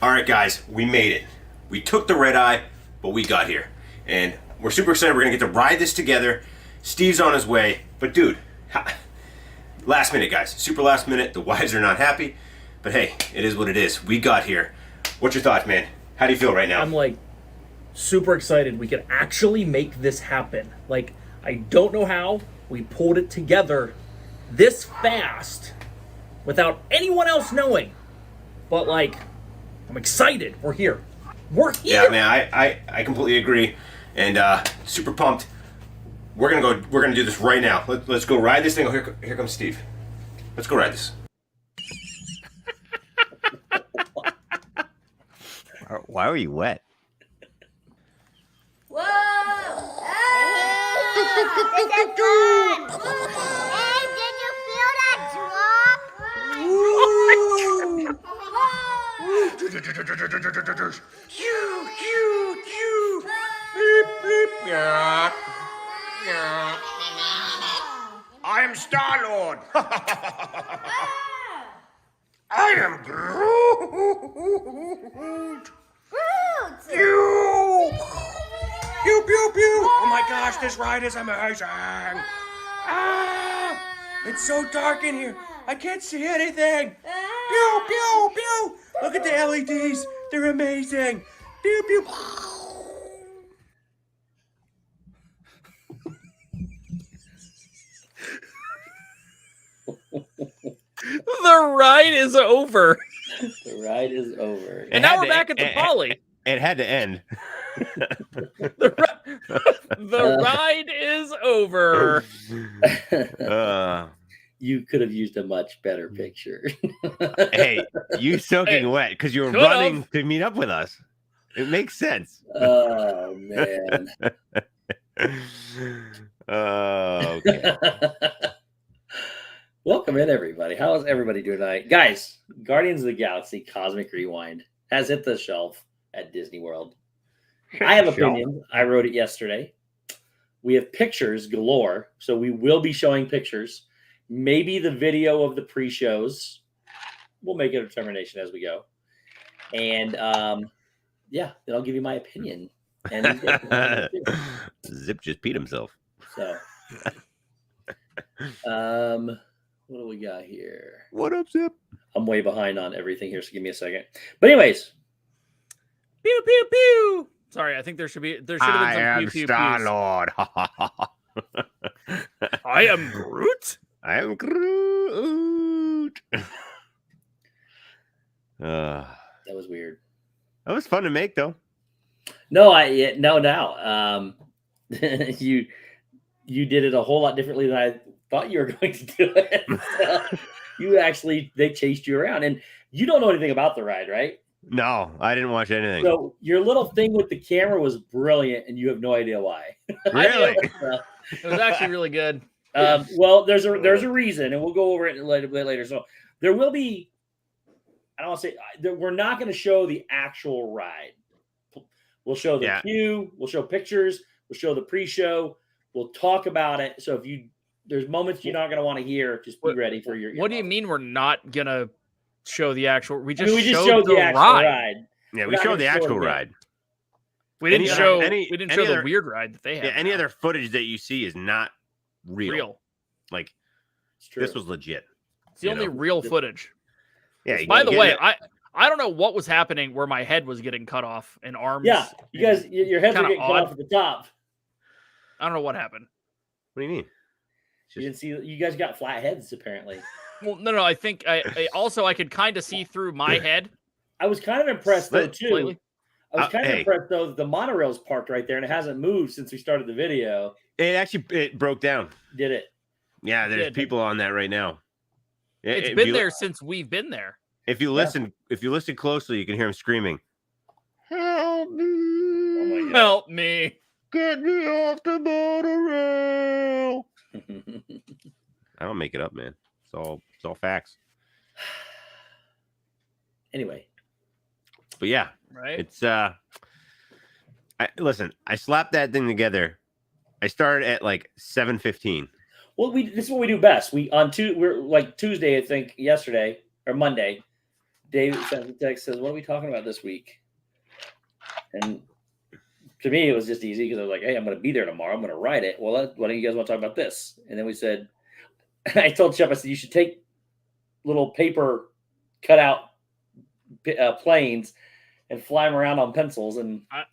Alright guys, we made it. We took the red eye, but we got here. And we're super excited. We're going to get to ride this together. Steve's on his way. But dude, last minute guys. Super last minute. The wives are not happy. But hey, it is what it is. We got here. What's your thoughts, man? How do you feel right now? I'm like super excited we could actually make this happen. Like, I don't know how we pulled it together this fast without anyone else knowing. But like, I'm excited. We're here. We're here. Yeah, man, I completely agree. And super pumped. We're gonna do this right now. Let's go ride this thing. Oh, here comes Steve. Let's go ride this. Why are you wet? Whoa! Oh! This is fun! Hey, did you feel that drop? I am Star-Lord. I am Groot. Pew! Pew, pew, pew! Oh my gosh, this ride is amazing! Ah! It's so dark in here. I can't see anything. Pew, pew, pew! Look at the LEDs. They're amazing. Pew, pew. The ride is over. The ride is over. And now we're back at the Poly. It had to end. The ride is over. You could have used a much better picture. Hey, you soaking wet because you were running to meet up with us. It makes sense. Oh, man. Okay. Welcome in, everybody. How is everybody doing tonight? Guys, Guardians of the Galaxy Cosmic Rewind has hit the shelf at Disney World. I have opinions. I wrote it yesterday. We have pictures galore, so we will be showing pictures. Maybe the video of the pre-shows. We'll make a determination as we go. And, yeah, then I'll give you my opinion. And Zip just peed himself. So, what do we got here? What up, Zip? I'm way behind on everything here, so give me a second. But anyways. Pew, pew, pew. Sorry, I think there should have been some pew, pew, Star-Lord. I am Groot. I am Groot. That was weird. That was fun to make, though. No, now. You did it a whole lot differently than I thought you were going to do it. So they chased you around, and you don't know anything about the ride, right? No, I didn't watch anything. So your little thing with the camera was brilliant, and you have no idea why. Really? It was actually really good. Well, there's a reason, and we'll go over it a little bit later. So there will be. I don't want to say we're not going to show the actual ride. We'll show the queue. We'll show pictures. We'll show the pre-show. We'll talk about it. So if there's moments you're not going to want to hear, just be ready for your. What do you mean we're not going to show the actual? We just showed the actual ride. Yeah, we showed the actual ride. We didn't show the weird ride that they had. Yeah, any other footage that you see is not real. Real. Like It's true. This was legit. It's the only real footage. Yeah. you By gotta the get way, it. I don't know what was happening where my head was getting cut off and arms. Yeah, you guys, your heads are Kinda getting cut odd. off at the top. I don't know what happened. What do you mean? You didn't see. You guys got flat heads apparently. Well, no. I think I also I could kind of see through my head. I was kind of impressed though too. Slightly. I was kind of Hey. impressed though that the monorail's parked right there and it hasn't moved since we started the video. It broke down. Did it? Yeah, there's Did. people on that right now. It's If been you- there since we've been there. If you listen closely, you can hear him screaming. Help me! Oh my God. Help me. Get me off the monorail! I don't make it up, man. It's all facts. Anyway, But yeah, Right. it's listen. I slapped that thing together. I started at like 7:15. well, this is what we do best. We're like Tuesday, I think, yesterday or Monday. Dave sent a text, says, "What are we talking about this week?" And to me, it was just easy because I was like, "Hey, I'm going to be there tomorrow. I'm going to ride it." Well, why don't you guys want to talk about this? And then we said, I told Shep, I said, "You should take little paper cutout planes and fly them around on pencils." And I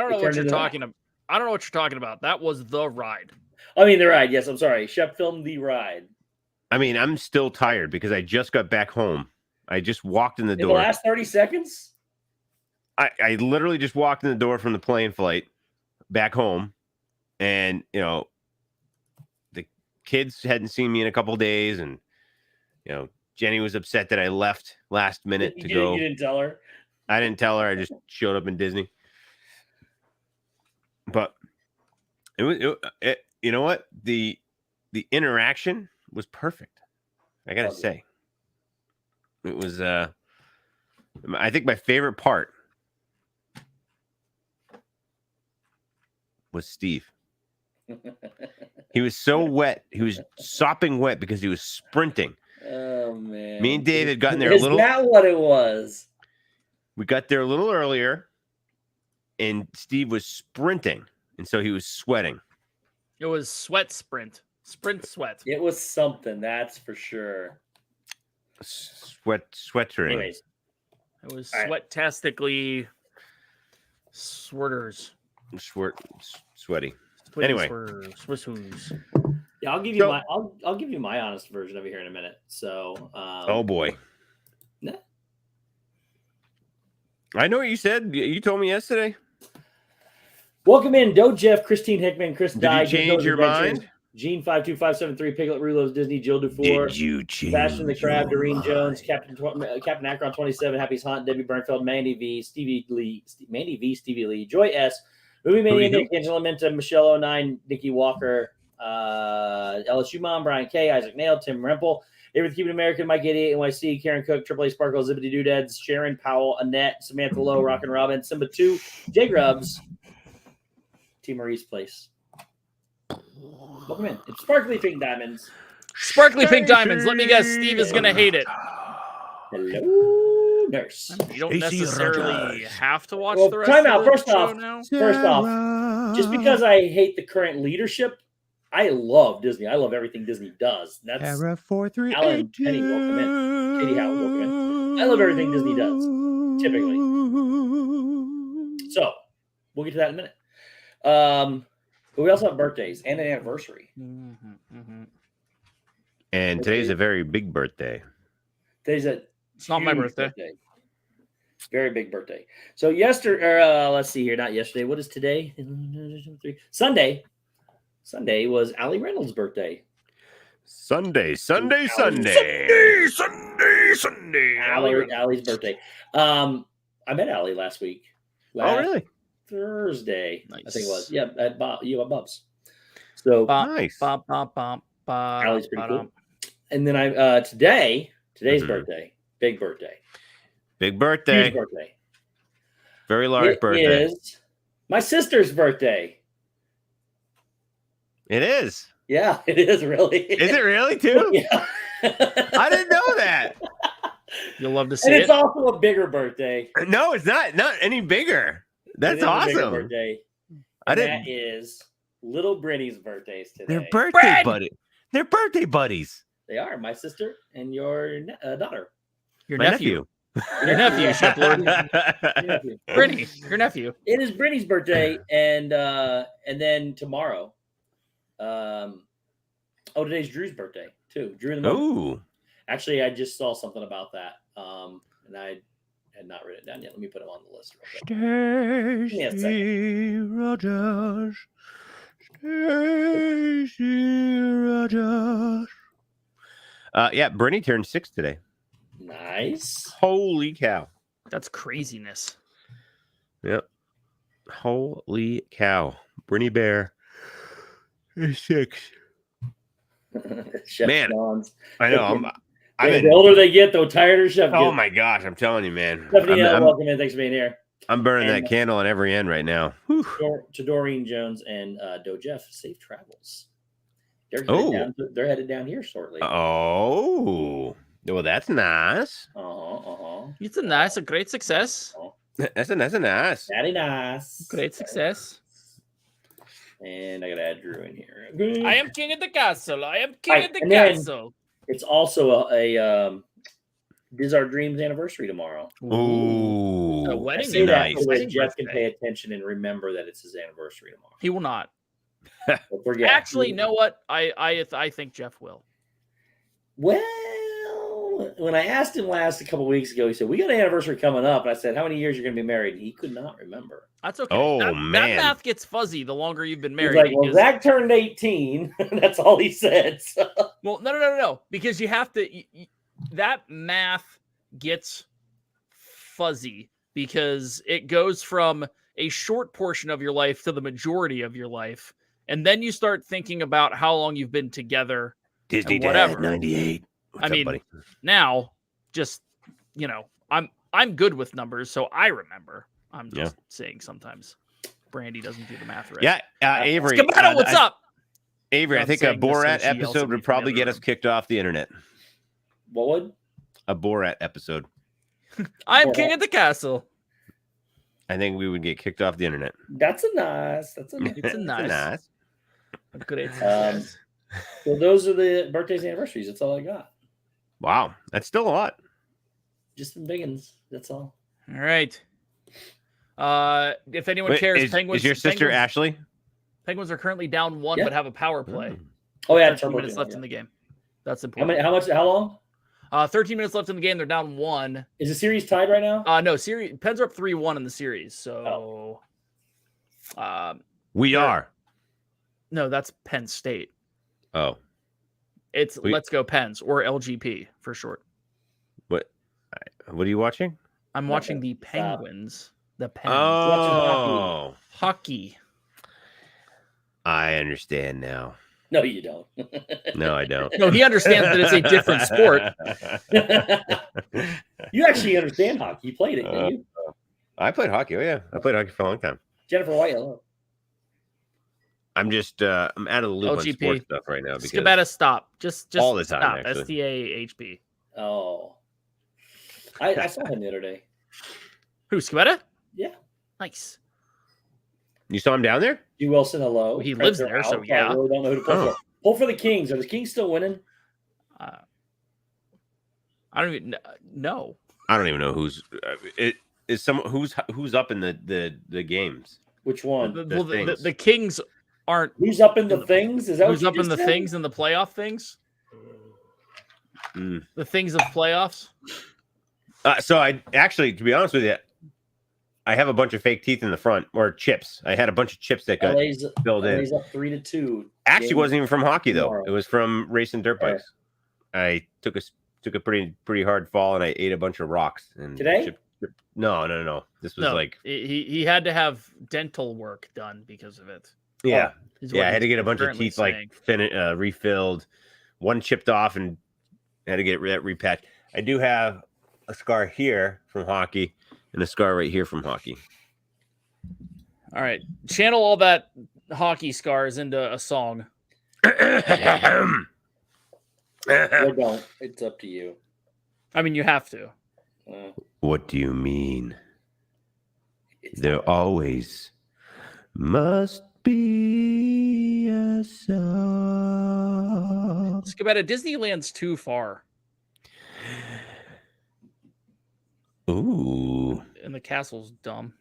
don't know It what turned you're into that. talking about. I don't know what you're talking about. That was the ride. I mean, the ride. Yes, I'm sorry. Shep filmed the ride. I mean, I'm still tired because I just got back home. I just walked in the In the door. last 30 seconds? I literally just walked in the door from the plane flight back home, and the kids hadn't seen me in a couple days, and Jenny was upset that I left last minute to go. You didn't tell her? I didn't tell her. I just showed up in Disney. But you know what? The interaction was perfect. I gotta Love it. say, it was. I think my favorite part was Steve. He was so wet. He was sopping wet because he was sprinting. Oh, man. Me and Dave had gotten there a Is little. that what it was? We got there a little earlier, and Steve was sprinting, and so he was sweating. It was sweat sprint sweat. It was something, that's for sure. Sweating. Anyways, It was All right. sweat-tastically swirters. Sweaty. Twin Anyway. Swiss. yeah, I'll give you So- I'll give you my honest version of it here in a minute. So, Oh boy. nah. I know what you said. You told me yesterday. Welcome in, Doe Jeff, Christine Hickman, Chris Did you Dye, change your mind? Gene 52573, Piglet Rulos, Disney, Jill Dufour, you change? Sebastian the Crab, Doreen Jones, Captain Akron 27, Happy's Hunt, Debbie Burnfeld, Mandy V, Stevie Lee, Joy S, Movie Mania, Who? Nick, Angela Minta, Michelle 09, Nikki Walker, LSU Mom, Brian K, Isaac Nail, Tim Rempel, Everything Cuban American, Mike 88, NYC, Karen Cook, Triple A Sparkle, Zippity Doodads, Sharon Powell, Annette, Samantha Lowe, Rockin' Robin, Simba 2, J Grubs, T. Marie's Place. Welcome in. It's Sparkly Pink Diamonds. Sparkly pink diamonds. Let me guess, Steve is gonna hate it. Hello, nurse. You don't Stacey necessarily Rogers. have to watch Well, the rest time of out. the First show off, now. just because I hate the current leadership, I love Disney. I love everything Disney does. That's Era 438. Alan Penny, welcome in. Katie Howard, welcome I love everything Disney does, typically. So we'll get to that in a minute. But we also have birthdays and an anniversary. And today's a very big birthday. Today's a It's not my huge birthday. Very big birthday. So yesterday, let's see here, not yesterday. What is today? Sunday. Sunday was Allie Reynolds' birthday. Sunday. Allie's birthday. I met Allie last week. Oh, really? Thursday, I think it was. Nice. Yeah, at Bub's. So Nice. Allie's pretty cool. And then today's Mhm. birthday, big birthday, Big birthday. huge birthday. Very large It birthday. is my sister's birthday. It is. Yeah, it is really. Is it really too? Yeah. I didn't know that. You'll love to And see it's it. also a bigger birthday. No, it's not. Not any bigger. That's It is a bigger awesome. birthday. I And didn't. that is little Brittany's birthdays today. They're birthday buddies. They're birthday buddies. They are my sister and your daughter. Your My nephew. nephew. Your nephew, Shep Lord. Your nephew. Brittany, your nephew. It is Brittany's birthday, and then tomorrow. Today's Drew's birthday too. Drew in the moment. Ooh. Actually, I just saw something about that, and I had not written it down yet. Let me put him on the list real quick. me a Stacy Rogers. Stacy Rogers. Yeah, Brittany turned 6 today. Nice. Holy cow. That's craziness. Yep. Holy cow. Brittany Bear is 6. Chef Man, John's. I know. I'm The in, older they get, the tighter Chef gets. oh my gosh, I'm telling you, man. Stephanie, welcome in. Thanks for being here. I'm burning And- that candle on every end right now. Whew. To Doreen Jones and Doe Jeff, safe travels. Oh. They're headed down here shortly. Oh. Well, that's nice. It's a great success. That's a nice. Very nice. Great success. And I gotta add Drew in here. I am king of the castle. I am king Right, of the and then- castle. It's also a Biz Our Dreams anniversary tomorrow. Ooh. A I wedding say that nice. so that wedding Jeff can birthday. pay attention and remember that it's his anniversary tomorrow. He will not. But forget. Actually, you know what? I think Jeff will. Well, when I asked him a couple weeks ago, he said, "We got an anniversary coming up." And I said, "How many years you're going to be married?" And he could not remember. That's okay. Oh, that man. math gets fuzzy the longer you've been He's married. like, "Well, because- Zach turned 18." That's all he said. So. Well, no. Because you have to. That math gets fuzzy because it goes from a short portion of your life to the majority of your life, and then you start thinking about how long you've been together. Disney And whatever. Dad 98. What's I up, mean, buddy? now, just I'm good with numbers, so I remember. I'm just saying sometimes Brandy doesn't do the math right. Yeah, Avery. Skibado, what's up? Avery, I I'm think a saying this Borat and she yells at episode me would from the probably other get us room. kicked off the internet. What would? A Borat episode. I'm Borat. king of the castle. I think we would get kicked off the internet. That's a nice. That's a nice. It's a nice. A great Um, success. So those are the birthdays and anniversaries. That's all I got. Wow, that's still a lot. Just some big ones. That's all. All right. If anyone Wait, cares, is Penguins. your sister Penguins, Ashley? Penguins are currently down 1, Yeah. but have a power play. Mm. Oh yeah, 13 Turbo minutes Jam, left yeah. in the game. That's How important. many? How much? How long? 13 minutes left in the game. They're down 1. Is the series tied right now? No, series. Pens are up 3-1 in the series. So, We are. no, that's Penn State. Oh, It's We- Let's Go Pens, or LGP for short. what are you watching? I'm watching the Penguins. The Pens. Oh, Hockey. I understand now. No, you don't. No, I don't. No, he understands that it's a different sport. You actually understand hockey. You played it, didn't you? I played hockey. Oh yeah, I played hockey for a long time. Jennifer White. Hello. I'm just I'm out of the loop on LGP. sports stuff right now because Skibetta, stop. Just all the time, stop. actually. STAHP. Oh, I saw him the other day. Who, Skibetta? Yeah. Nice. you saw him down there. G. Wilson. Hello. He lives They're there, so out. yeah. I really don't know who to pull Oh. for. Pull for the Kings. Are the Kings still winning? I don't even know. I don't even know who's it is. Some who's up in the games. Which one? Well, things. the Kings aren't. Who's up in the things? Is that Who's what up you in the just said? things in the playoff things? Mm. The things of playoffs? So I actually, to be honest with you, I have a bunch of fake teeth in the front or chips. I had a bunch of chips that got LA's filled in. LA's up 3-2. Actually, Game wasn't even from hockey though. tomorrow. It was from racing dirt Yeah. bikes. I took a pretty hard fall and I ate a bunch of rocks. And Today? No. This was No, like he had to have dental work done because of it. yeah. is Yeah, what I had to he's get a bunch of currently teeth saying. refilled, one chipped off, and had to get that repatched. I do have a scar here from hockey and a scar right here from hockey. All right, channel all that hockey scars into a song. Or don't. It's up to you. I mean, you have to. What do you mean? It's There always must be a us up. Skip out of Disneyland's too far. Ooh. And the castle's dumb.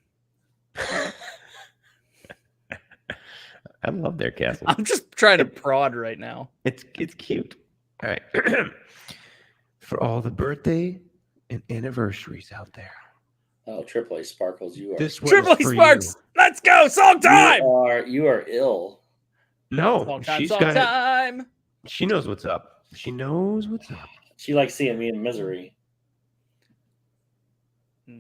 I love their castle. I'm just trying to prod right now. It's cute. All right. For all the birthday and anniversaries out there. Oh, Triple A Sparkles, you are. This one's Triple A for Sparks! you. Let's go! Song time! You are ill. No, Song time, she's song got it. time! She knows what's up. She knows what's up. She likes seeing me in misery.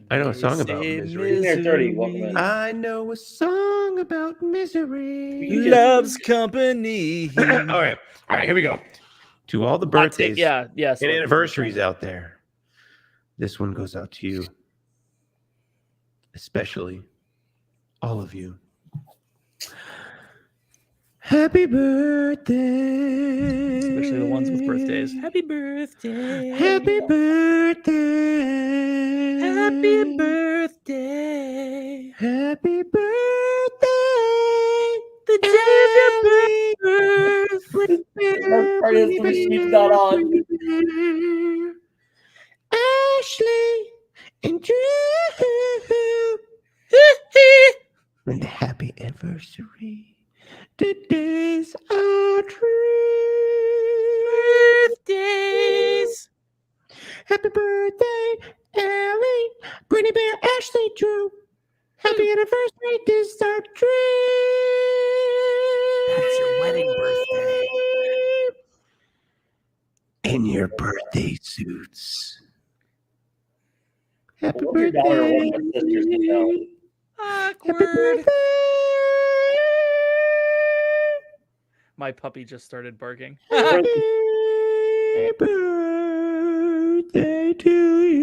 I know a song about misery. Near 30, welcome in. I know a song about misery. Love's company. All right, here we go. To all the birthdays yes. and anniversaries out there, this one goes out to you, especially all of you. Happy birthday. Especially the ones with birthdays. Happy birthday. Happy birthday. Happy birthday. Happy birthday. The day of your birthday. Our party is the machine's not on. Ashley and Drew. And happy anniversary. Today's our Birthdays. Happy birthday, Ellie, Brandy Bear, Ashley, Drew. Happy anniversary, this is our dream. That's your wedding birthday. In your birthday suits. Happy What would your daughter or one of birthday. my sisters would know? Happy Awkward. birthday. My puppy just started barking. Happy birthday to you.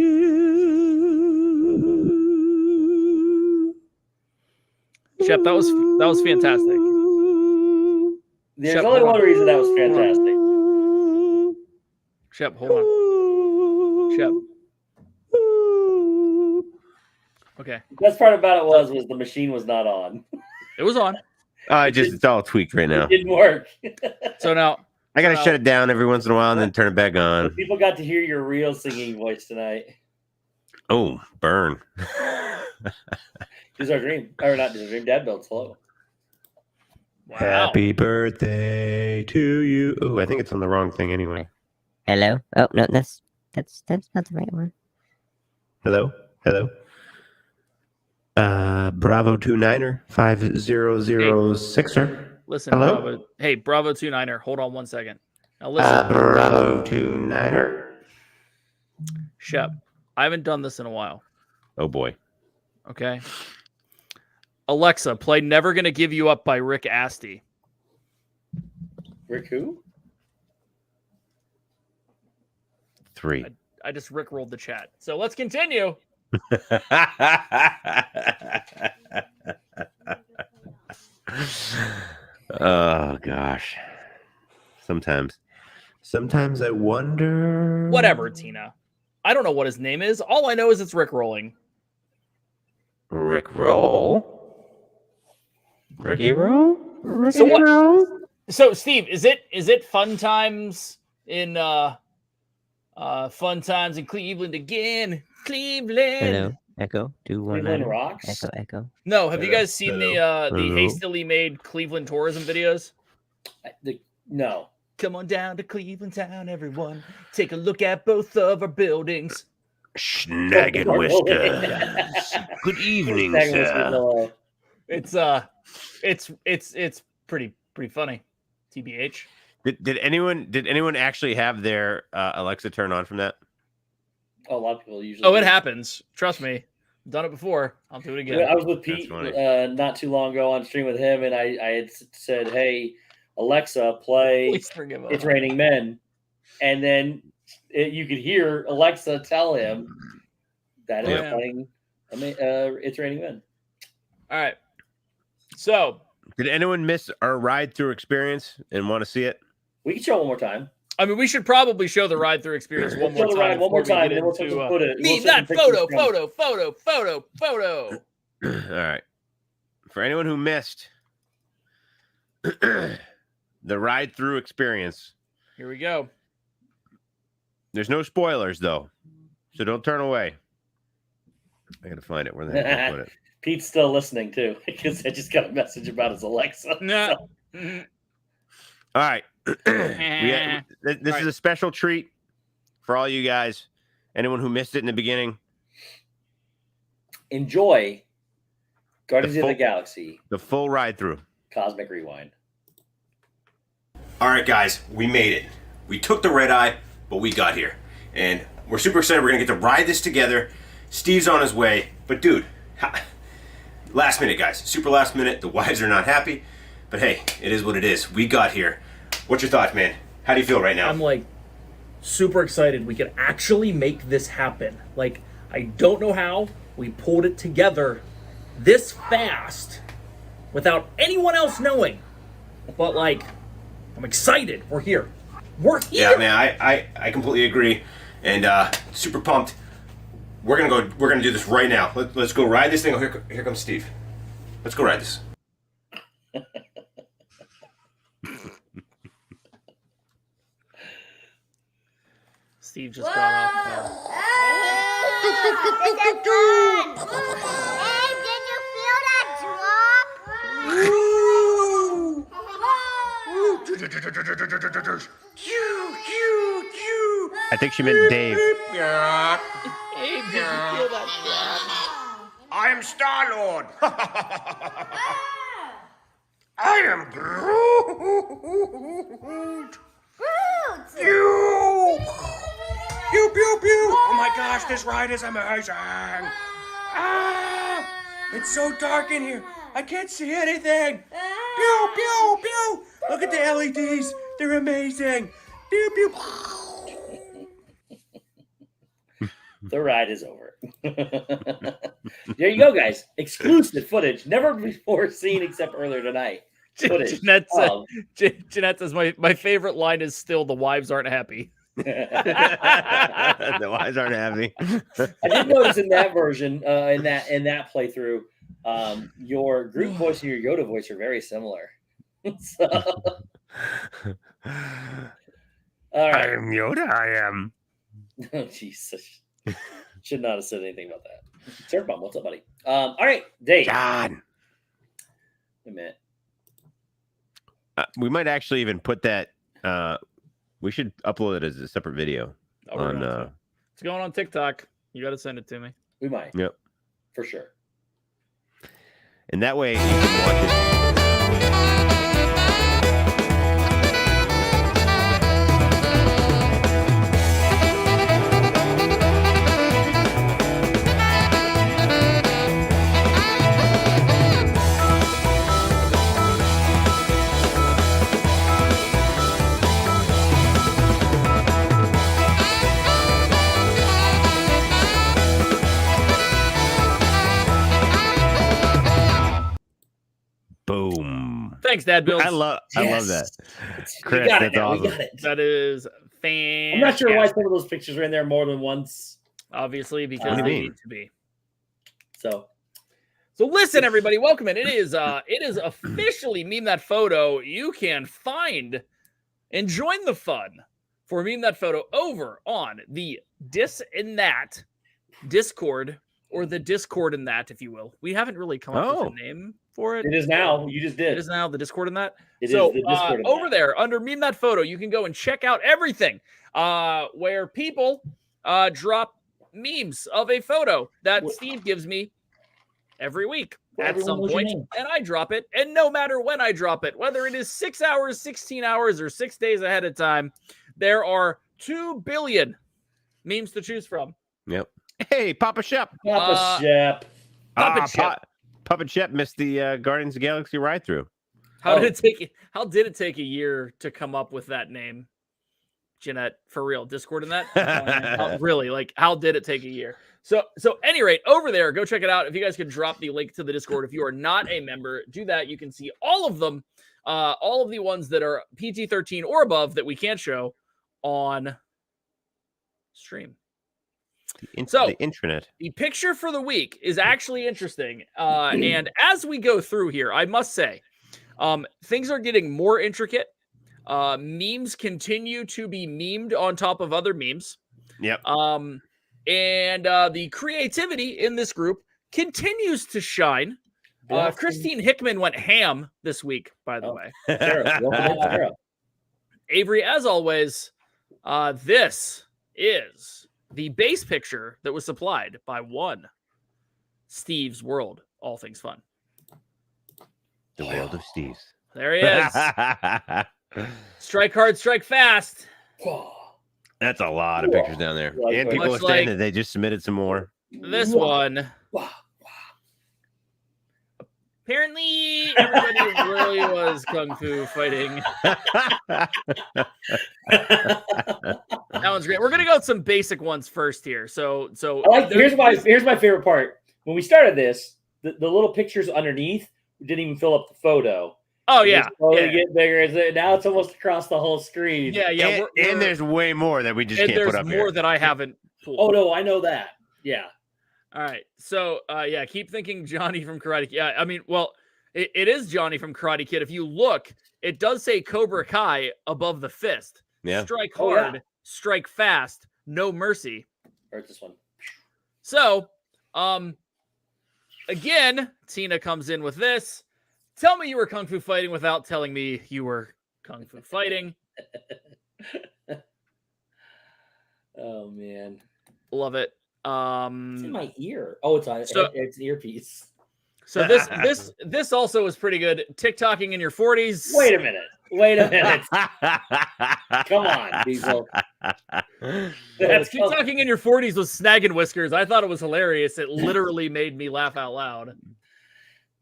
Shep, that was fantastic. There's Shep, only hold one on. reason that was fantastic. Shep, hold on. Shep. Okay. The best part about it was the machine was not on. It was on. It's all tweaked right now. It didn't work. So now I gotta shut it down every once in a while and then turn it back on. People got to hear your real singing voice tonight. Oh, burn. Here's our dream. Or not our dream. Dad builds. Hello. wow. Happy birthday to you. Oh, I think it's on the wrong thing anyway. Hello? Oh no, that's not the right one. Hello? Bravo 29er 5006er. Listen, Hello? Bravo. Hey, Bravo 29er, hold on one second. Now listen, Bravo 29er. Shep, I haven't done this in a while. Oh boy. Okay. Alexa, play Never Gonna Give You Up by Rick Astley. Rick who? 3. I just rickrolled the chat. So let's continue. Oh gosh. Sometimes I wonder. Whatever, Tina. I don't know what his name is. All I know is it's rickrolling. Rick roll. Ricky roll? So what? So Steve, is it fun times in Cleveland again? Cleveland. Hello? Echo? Cleveland 219. rocks. Echo. No, have you guys seen the Hello? hastily made Cleveland tourism videos? No. Come on down to Cleveland town, everyone. Take a look at both of our buildings. Snagging whiskers. Good evening, sir. It's pretty funny. TBH. Did anyone actually have their Alexa turn on from that? A lot of people usually. Oh, it happens. Trust me. I've done it before. I'll do it again. I was with Pete not too long ago on stream with him, and I had said, "Hey, Alexa, play Please forgive us. It's Raining Men," and then you could hear Alexa tell him that it's playing It's Raining Men. All right. So, did anyone miss our ride through experience and want to see it? We can show it one more time. I mean, we should probably show the ride through experience one more time. One more time, and then we'll put it. Need that photo. All right. For anyone who missed the ride through experience. Here we go. There's no spoilers though, so don't turn away. I gotta find it. Where the heck did I put it? Pete's still listening too, because I just got a message about his Alexa. No. So. All right. This is a special treat for all you guys. Anyone who missed it in the beginning. Enjoy Guardians of the Galaxy. The full ride through. Cosmic Rewind. All right, guys, we made it. We took the red eye, but we got here. And we're super excited. We're going to get to ride this together. Steve's on his way. But, dude, last minute, guys. Super last minute. The wives are not happy. But, hey, it is what it is. We got here. What's your thoughts, man? How do you feel right now? I'm like super excited we could actually make this happen. Like, I don't know how we pulled it together this fast without anyone else knowing. But, like, I'm excited. We're here. We're here. Yeah, man, I completely agree. And super pumped. We're gonna do this right now. Let's go ride this thing. Oh, here comes Steve. Let's go ride this. Steve just got off. This is fun. Hey, did you feel that drop? I think she meant Dave. Hey, did you feel that? I am Star-Lord. I am Groot. Pew! Pew, pew, pew! Oh my gosh, this ride is amazing! Ah! It's so dark in here. I can't see anything. Pew, pew, pew! Look at the LEDs. They're amazing. Pew, pew. The ride is over. There you go, guys. Exclusive footage, never before seen except earlier tonight. Footage. Jeanette says my favorite line is still the wives aren't happy. The wives aren't happy. I did notice in that version, in that playthrough, your Groot voice and your Yoda voice are very similar. So, all right. I am Yoda. I am. Oh, Jesus. Should not have said anything about that. Surf Bomb, what's up, buddy? All right, Dave. John. Wait a minute. We might actually even put that. We should upload it as a separate video. It's going on TikTok. You got to send it to me. We might. Yep. For sure. And that way you can watch it. Boom. Thanks, Dad Bills. I love that. Chris, We got it that's now. awesome. We got it. That is fantastic. I'm not sure why some of those pictures are in there more than once. Obviously, What because do you they mean? need to be. So listen, everybody, welcome in. It is officially Meme That Photo. You can find and join the fun for Meme That Photo over on the Dis in That Discord, or the Discord in That, if you will. We haven't really come up with a name for it. it is now. You just did. It is now the Discord in That. It So is the Discord in over That. there under Meme That Photo, you can go and check out everything where people drop memes of a photo that Steve gives me every week at Everyone some knows your point, name. and I drop it. And no matter when I drop it, whether it is 6 hours, 16 hours, or 6 days ahead of time, there are 2 billion memes to choose from. Yep. Hey, Papa Shep. Papa Shep. Puppet Shep. Puppet Shep missed the Guardians of the Galaxy ride through. How did it take a year to come up with that name? Jeanette, for real, Discord in that? Really, like, how did it take a year? So any rate, over there, go check it out. If you guys can drop the link to the Discord, if you are not a member, do that. You can see all of them, all of the ones that are PG-13 or above that we can't show on stream. The intranet. The picture for the week is actually interesting. And as we go through here, I must say, things are getting more intricate Memes continue to be memed on top of other memes. Yep. And the creativity in this group continues to shine. Christine Hickman went ham this week, by the way. Sarah, welcome in, Sarah. Avery, as always, this is the base picture that was supplied by one Stevesworld, all things fun. The world of Steve's. There he is. Strike hard, strike fast. That's a lot of pictures down there. And people are saying that they just submitted some more. This one. Apparently, everybody really was kung fu fighting. That one's great. We're gonna go with some basic ones first here. So here's my favorite part. When we started this, the little pictures underneath didn't even fill up the photo. Oh yeah, get bigger. Now it's almost across the whole screen. Yeah. And there's way more that we just can't put up here. There's more that I haven't pulled. Oh no, I know that. Yeah. All right. So keep thinking Johnny from Karate Kid. Yeah, I mean, well, it is Johnny from Karate Kid. If you look, it does say Cobra Kai above the fist. Yeah. Strike hard, strike fast, no mercy. Or this one. So, again, Tina comes in with this. Tell me you were kung fu fighting without telling me you were kung fu fighting. Oh man, love it. It's in my ear. Oh, it's an earpiece. So this also is pretty good. TikToking in your 40s. Wait a minute. Come on, people. TikToking in your 40s was snagging whiskers. I thought it was hilarious. It literally made me laugh out loud.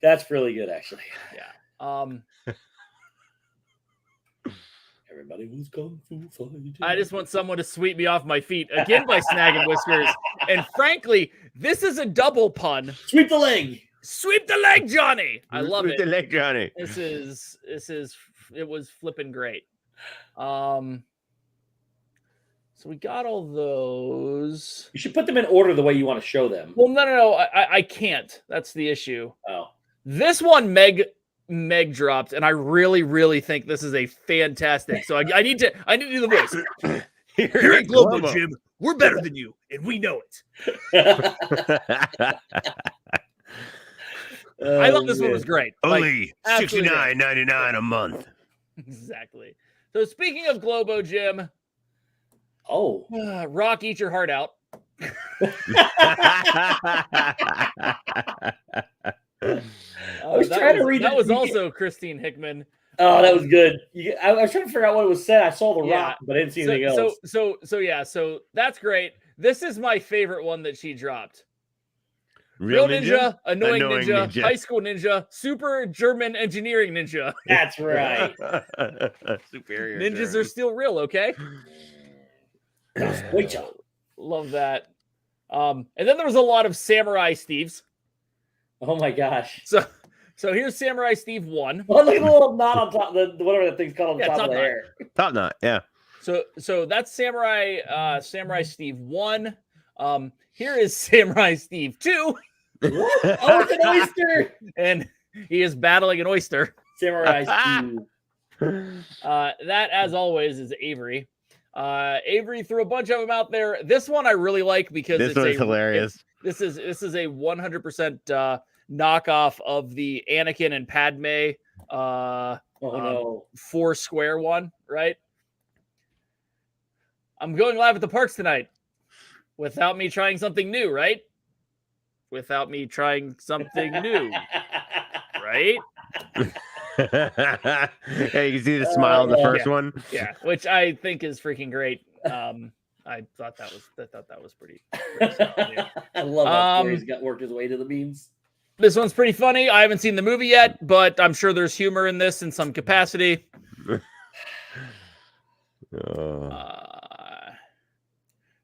That's really good, actually. Yeah. Everybody was kung fu fighting. I just want someone to sweep me off my feet again by snagging whiskers. And frankly, this is a double pun. Sweep the leg. Sweep the leg, Johnny. I love it. The leg, Johnny. It was flipping great. So we got all those. You should put them in order the way you want to show them. Well, no. I can't. That's the issue. Oh. This one Meg dropped, and I really, really think this is a fantastic. So I need to do the voice. Here at Globo Gym, we're better than you, and we know it. I thought this one was great. Only $69.99 a month. Exactly. So speaking of Globo Gym, Rock, eat your heart out. I was trying to read. That was also Christine Hickman. Oh, that was good. I was trying to figure out what it was said. I saw the Rock, but I didn't see anything else. So that's great. This is my favorite one that she dropped. Real ninja, annoying ninja, high school ninja, super German engineering ninja. That's right. Superior. Ninjas are still real, okay? Love that. And then there was a lot of Samurai Steves. Oh my gosh. So here's Samurai Steve 1. Oh, look at the little knot on top, whatever that thing's called on top of the hair. Top knot, yeah. So that's Samurai Steve 1. Here is Samurai Steve 2. Oh, it's an oyster. And he is battling an oyster. Samurai Steve. That, as always, is Avery. Avery threw a bunch of them out there. This one I really like because this one's hilarious. This is a 100% knockoff of the Anakin and Padme four square one, right? I'm going live at the parks tonight without me trying something new, right? Without me trying something new, right? Yeah, you can see the smile in the first one. Yeah, which I think is freaking great. I thought that was pretty solid, yeah. I love how he's got worked his way to the memes. This one's pretty funny. I haven't seen the movie yet, but I'm sure there's humor in this in some capacity.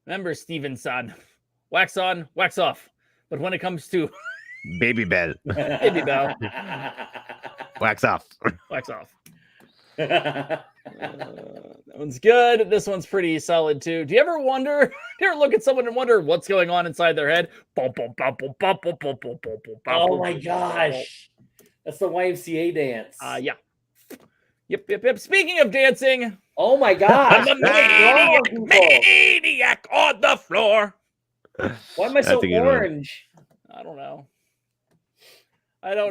Remember, Stevenson, wax on, wax off. But when it comes to Baby Bell, wax off. Wax off. That one's good. This one's pretty solid too. Do you ever look at someone and wonder what's going on inside their head? Oh my gosh. That's the YMCA dance. Yeah. Yep. Speaking of dancing, Oh my gosh. I'm a what is wrong with people? maniac on the floor. Why am I so That's a good one. orange? I don't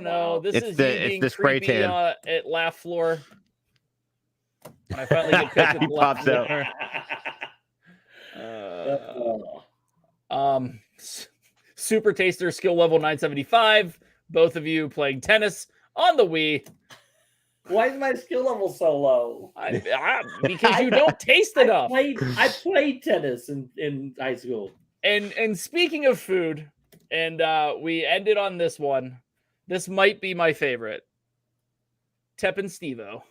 know. This It's is the- you it's being the spray creepy tan. At laugh floor. When I finally get picked He with laugh pops out. floor. Super Taster skill level 975. Both of you playing tennis on the Wii. Why is my skill level so low? Because you don't taste enough. I played tennis in high school. And speaking of food, and we ended on this one. This might be my favorite. Tep and Stevo.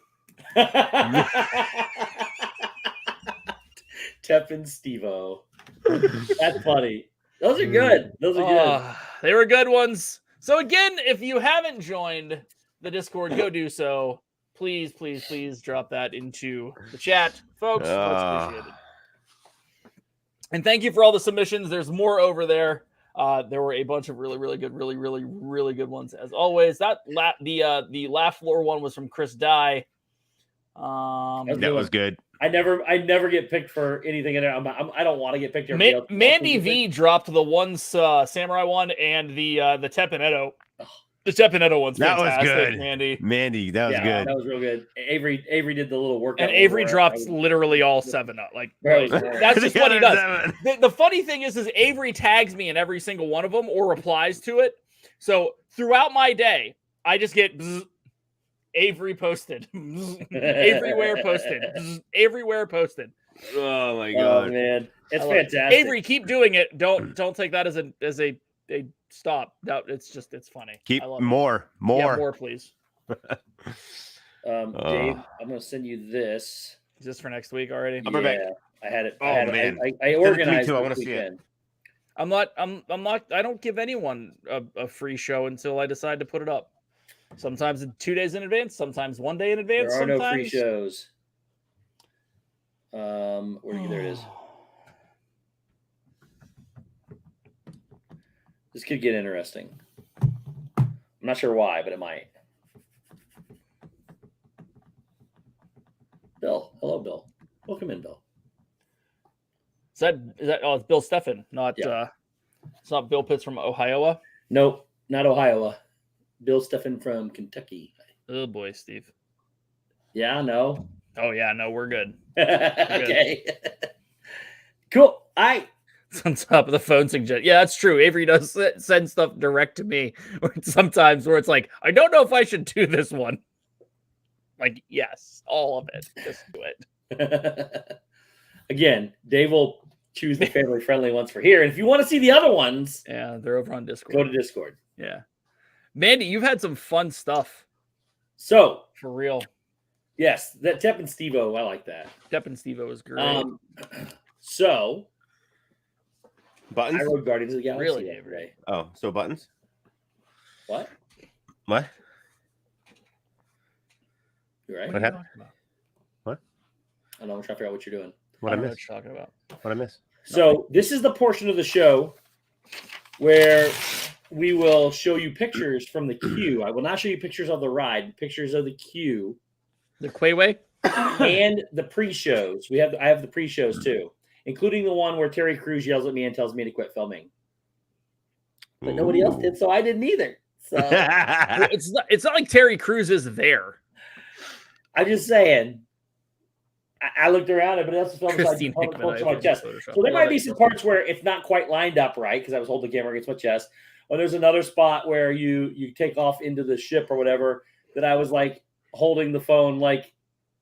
Tep and Stevo. That's funny. Those are good. Those are good. They were good ones. So again, if you haven't joined the Discord, go do so. Please drop that into the chat, folks. Much appreciated. And thank you for all the submissions. There's more over there. There were a bunch of really good ones as always. The laugh floor one was from Chris Dye. That was good. I never get picked for anything in there. I don't want to get picked. Mandy V dropped the one samurai one and the Tepinetto. The Tepinetto one's fantastic. That was good, Mandy, that was good. That was real good. Avery did the little workout. And Avery drops literally all 7-up. That's just what he does. The funny thing is Avery tags me in every single one of them or replies to it. So throughout my day, I just get Avery posted. Everywhere posted. Everywhere posted. Oh my god. Oh man. It's fantastic. Avery, keep doing it. Don't take that as a stop. No, it's funny. Keep more. Yeah, more, please. Dave, I'm gonna send you this. Is this for next week already? I'm back. I had it. Man. I organized it. I want to see it. I'm not. I don't give anyone a free show until I decide to put it up. Sometimes 2 days in advance. Sometimes 1 day in advance. There are no free shows. There it is. This could get interesting. I'm not sure why, but it might. Bill. Hello, Bill. Welcome in, Bill. Is that it's Bill Steffen, not it's not Bill Pitts from Ohio. Nope, not Ohio. Bill Steffen from Kentucky. Oh boy, Steve. Yeah, no. Oh yeah, no, we're good. Okay. Cool. It's on top of the phone suggestion. Yeah, that's true. Avery does send stuff direct to me sometimes where it's like, I don't know if I should do this one. Like, yes, all of it. Just do it. Again, Dave will choose the family-friendly ones for here. And if you want to see the other ones, yeah, they're over on Discord. Go to Discord. Yeah. Mandy, you've had some fun stuff. So, for real. Yes, that Tep and Stevo, I like that. Tep and Stevo is great. So, buttons? I wrote Guardians of the Galaxy really, Avery. Oh, so buttons? What? What? You right? What happened? What? I don't know. I'm trying to figure out what you're doing. What I missed? What you're talking about. What I missed? So, this is the portion of the show where we will show you pictures from the queue. I will not show you pictures of the ride, pictures of the queue. The Quayway? And the pre-shows. I have the pre-shows too, including the one where Terry Crews yells at me and tells me to quit filming. But nobody else did, so I didn't either. So it's not like Terry Crews is there. I'm just saying. I looked around, everybody else is filming to my chest. So there might be some parts where it's not quite lined up right because I was holding the camera against my chest. Or there's another spot where you take off into the ship or whatever that I was like holding the phone like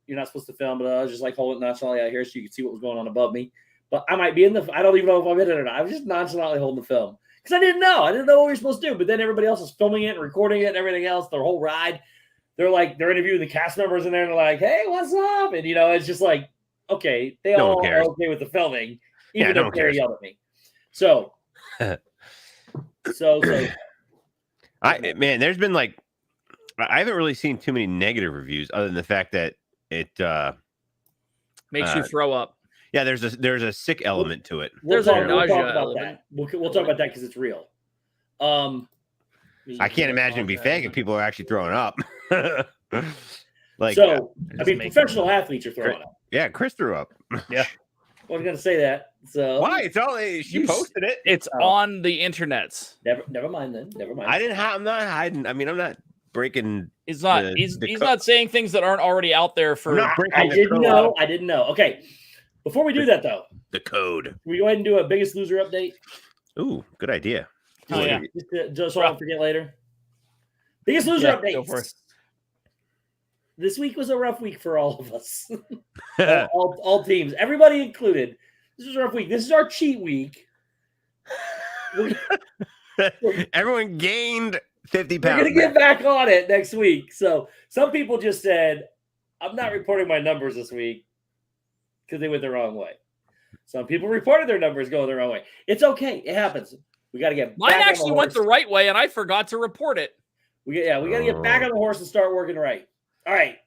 you're not supposed to film, but I was just like holding it nonchalantly out here so you could see what was going on above me. But I might be I don't even know if I'm in it or not. I was just nonchalantly holding the film because I didn't know what we were supposed to do. But then everybody else is filming it and recording it and everything else, their whole ride. They're interviewing the cast members in there and they're like, hey, what's up? And, it's just like, okay, they all are okay with the filming, even though Terry yelled at me. So, there's been I haven't really seen too many negative reviews other than the fact that it makes you throw up. Yeah, there's a sick element to it. We'll talk about that. We'll talk about that because it's real. I can't imagine it'd be fake if people are actually throwing up. Like, So, just I mean, make professional athletes are throwing up. yeah, Chris threw up. Yeah. I was going to say that. So Why? It's all she posted it. It's on the internets. Never mind then. Never mind. I'm not hiding. I mean, I'm not breaking. He's not. He's not saying things that aren't already out there for. I'm not breaking I the didn't code. know. I didn't know. Okay. Before we do that, though, The code. can we go ahead and do a Biggest Loser update? Ooh, good idea. Oh, yeah. Just so I don't forget later. Biggest Loser go for update. it. This week was a rough week for all of us. all teams, everybody included. This was a rough week. This is our cheat week. Everyone gained 50 We're pounds. going to get back on it next week. So some people just said, I'm not reporting my numbers this week because they went the wrong way. Some people reported their numbers going the wrong way. It's okay. It happens. We got to get Mine back actually on the went horse. the right way, and I forgot to report it. We got to get back on the horse and start working right. All right.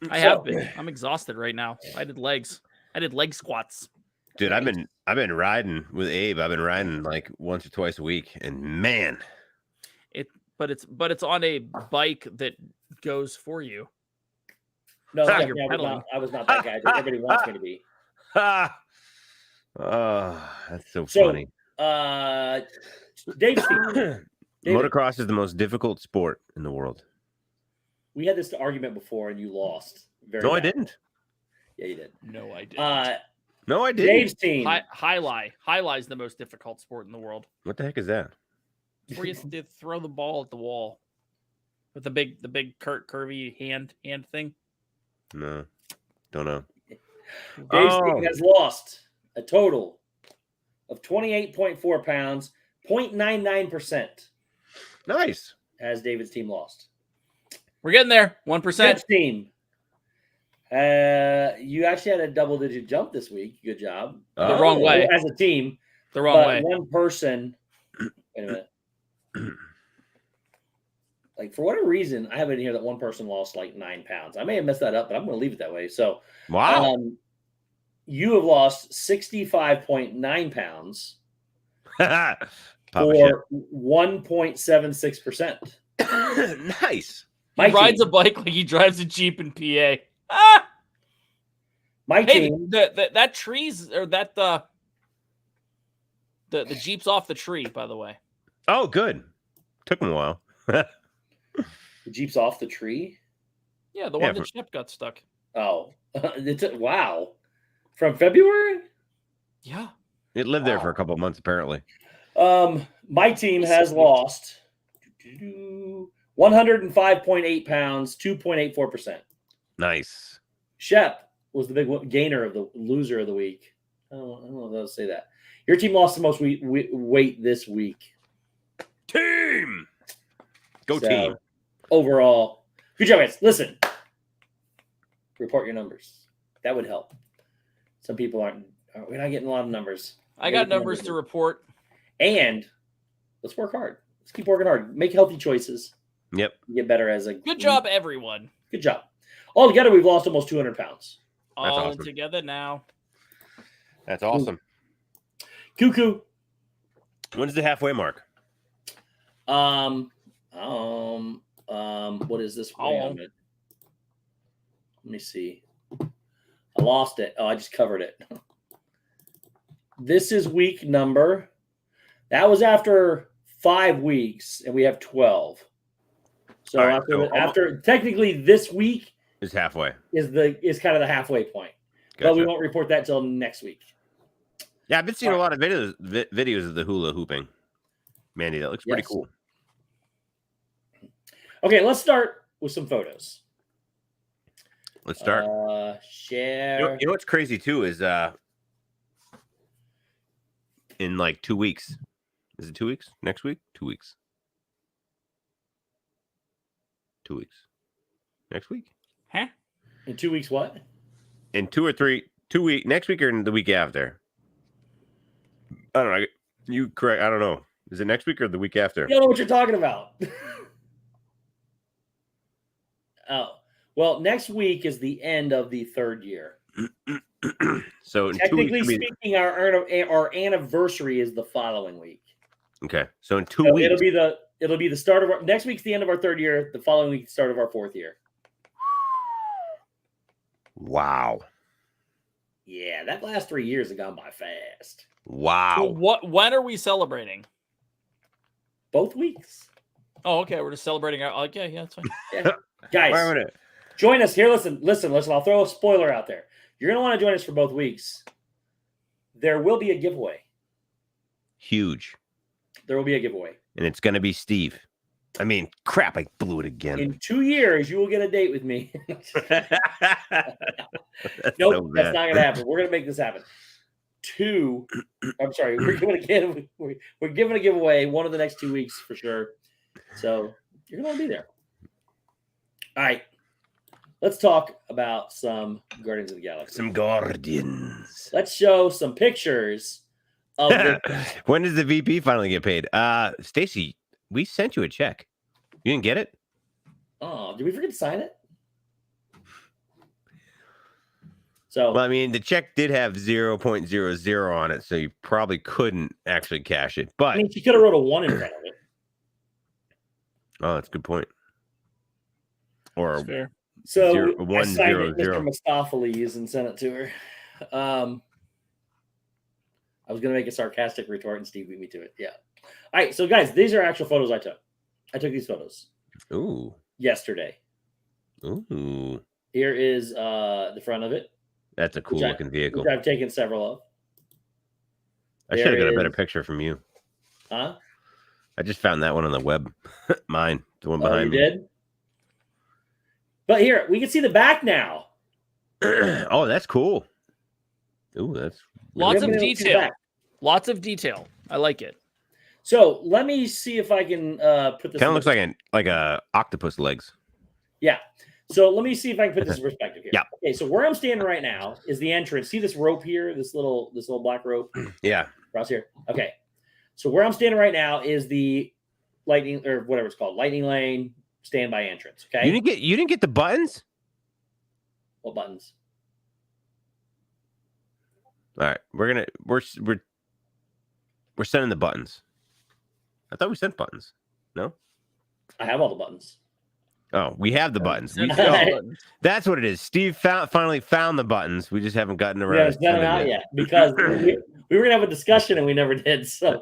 I have been. I'm exhausted right now. I did legs. I did leg squats. Dude, I've been riding with Abe. I've been riding like once or twice a week, and man, But it's on a bike that goes for you. No, You're definitely, pedaling. I was not that guy that everybody wants me to be. oh, that's so So, funny. Dave, David, Motocross is the most difficult sport in the world. we had this argument before, and you lost. No, I didn't. Yeah, you did. No, I didn't. No, I didn't. Dave's team. Highlie is the most difficult sport in the world. What the heck is that? Where you have to throw the ball at the wall with the big curvy hand thing. No, don't know. Dave's team has lost a total of 28.4 pounds, 0.99%. Nice. Has David's team lost. We're getting there. 1%. Shep's team. You actually had a double-digit jump this week. Good job. The wrong way. As a team. The wrong but way. One person. Wait a minute. Like, for whatever reason, I have it in here that one person lost like 9 pounds. I may have messed that up, but I'm going to leave it that way. So, Wow. You have lost 65.9 pounds Papa or 1.76%. Nice. He rides a bike like he drives a Jeep in PA. My Hey, team. that tree's or that the Jeep's off the tree, by the way. Oh, good. Took him a while. The Jeep's off the tree? Yeah, the one that Shep got stuck. Oh. Wow. From February? Yeah. It lived there for a couple of months, apparently. My team has lost 105.8 pounds, 2.84%. Nice. Shep was the big gainer of the loser of the week. I don't know if I'll say that. Your team lost the most weight this week. Team. Go team. Overall, good job, guys. Listen, report your numbers. That would help. Some people we're not getting a lot of numbers. I got numbers to report. And let's work hard. Let's keep working hard. Make healthy choices. Yep. Get better as a Good job, everyone. Good job. All together, we've lost almost 200 pounds. That's All awesome. together now. That's awesome. Cuckoo. When's the halfway mark? What is this? Oh. Let me see. I lost it. Oh, I just covered it. This is week number. That was after 5 weeks, and we have 12. So Right, after technically this week Is halfway. is kind of the halfway point. Gotcha. But we won't report that till next week. Yeah, I've been seeing a lot of videos of the hula hooping. Mandy, that looks pretty Yes. cool. Okay, let's start with some photos. Let's start. Share. You know what's crazy too is in like 2 weeks. Is it 2 weeks? Next week? 2 weeks. 2 weeks. Next week? Huh? In 2 weeks, what? In 2 or 3 2 week next week or the week after? I don't know. You correct. I don't know. Is it next week or the week after? You don't know what you're talking about. Oh, well, next week is the end of the third year. So in 2 Technically weeks. speaking, our anniversary is the following week. Okay. So in 2 So weeks. it'll be the start of our next week's the end of our third year. The following week, the start of our fourth year. Wow. Yeah, that last 3 years have gone by fast. So Wow. when are we celebrating? Both weeks. Oh, okay. We're just celebrating our. Okay, yeah, that's fine. Yeah. Wait a Guys, minute. join us here. Listen. I'll throw a spoiler out there. You're going to want to join us for both weeks. There will be a giveaway. Huge. There will be a giveaway. And it's going to be Steve. I mean, crap, I blew it again. In 2 years, you will get a date with me. That's Nope, so that's bad. not going to happen. We're going to make this happen. I'm sorry. We're giving a giveaway one of the next 2 weeks for sure. So you're going to want to be there. All right. Let's talk about some Guardians of the Galaxy. Some Guardians. Let's show some pictures of the When does the VP finally get paid? Stacy, we sent you a check. You didn't get it? Oh, did we forget to sign it? So Well, I mean, the check did have 0.00 on it, so you probably couldn't actually cash it. But I mean, she could have wrote a 1 in front of it. oh, that's a good point. Or That's fair. So Zero- I 1, signed 0, it, Mr. 0. Mistopheles, and sent it to her. I was going to make a sarcastic retort, and Steve beat me to it. Yeah. All right. So, guys, these are actual photos I took. I took these photos ooh, yesterday. ooh, Here is the front of it, that's a cool looking vehicle. which I've taken several of. I should have got a better is- picture from you. Huh? I just found that one on the web. Mine, the one Oh, you behind me. did? But here, we can see the back now. Oh, that's cool. Ooh, that's Lots of We're gonna see the detail. back. Lots of detail. I like it. So let me see if I can put this. kind of looks like a octopus legs. Yeah. So let me see if I can put this in perspective here. Yeah. Okay. So where I'm standing right now is the entrance. See this rope here? This little black rope Yeah. across here. Okay. So where I'm standing right now is the lightning or whatever it's called, lightning lane standby entrance. Okay. You didn't get the buttons? What buttons? All right. We're sending the buttons. I thought we sent buttons. No? I have all the buttons. Oh, we have the buttons. We, Send Right. oh, that's what it is. Steve finally found the buttons. We just haven't gotten We around. haven't sent them out yet because we were gonna have a discussion and we never did. So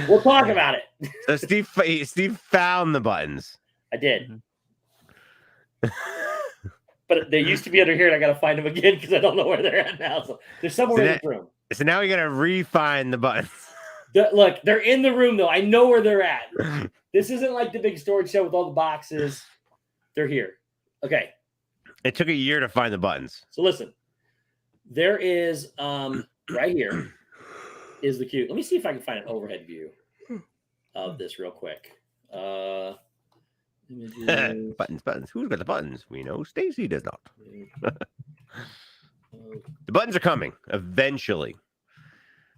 we'll talk about it. So Steve found the buttons. I did. But they used to be under here, and I got to find them again because I don't know where they're at now. So they're somewhere in this room. So now we gotta refine the buttons. Look, they're in the room though. I know where they're at. This isn't like the big storage shed with all the boxes. They're here. Okay. It took a year to find the buttons. So listen, there is right here is the cube. Let me see if I can find an overhead view of this real quick. Images. Buttons. Who's got the buttons? We know Stacy does not. The buttons are coming eventually.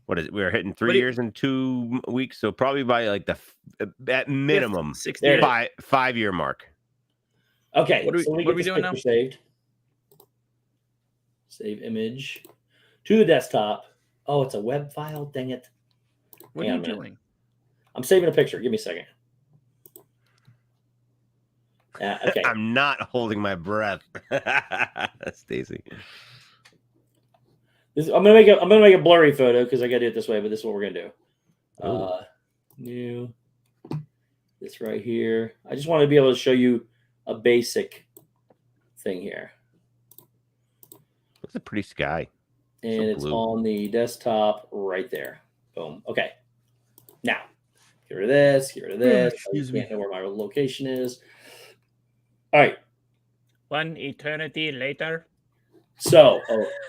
What is it? We're hitting 3 years and 2 weeks, so probably by like at minimum 60 There it is. days. 5 year mark. Okay. What are we- so let me what are get we this doing now? picture saved. Save image to the desktop. Oh, it's a web file. Dang it. What Hang are on you a minute. doing? I'm saving a picture. Give me a second. Okay. I'm not holding my breath. Stacy. I'm gonna make a blurry photo because I gotta do it this way, but this is what we're gonna do. Ooh. New this right here. I just want to be able to show you a basic thing here. It's a pretty sky. And So it's blue. on the desktop right there. Boom. Okay. Now, get rid of this, get rid of this. Excuse I me. can't know where my location is. All right. One eternity later. So,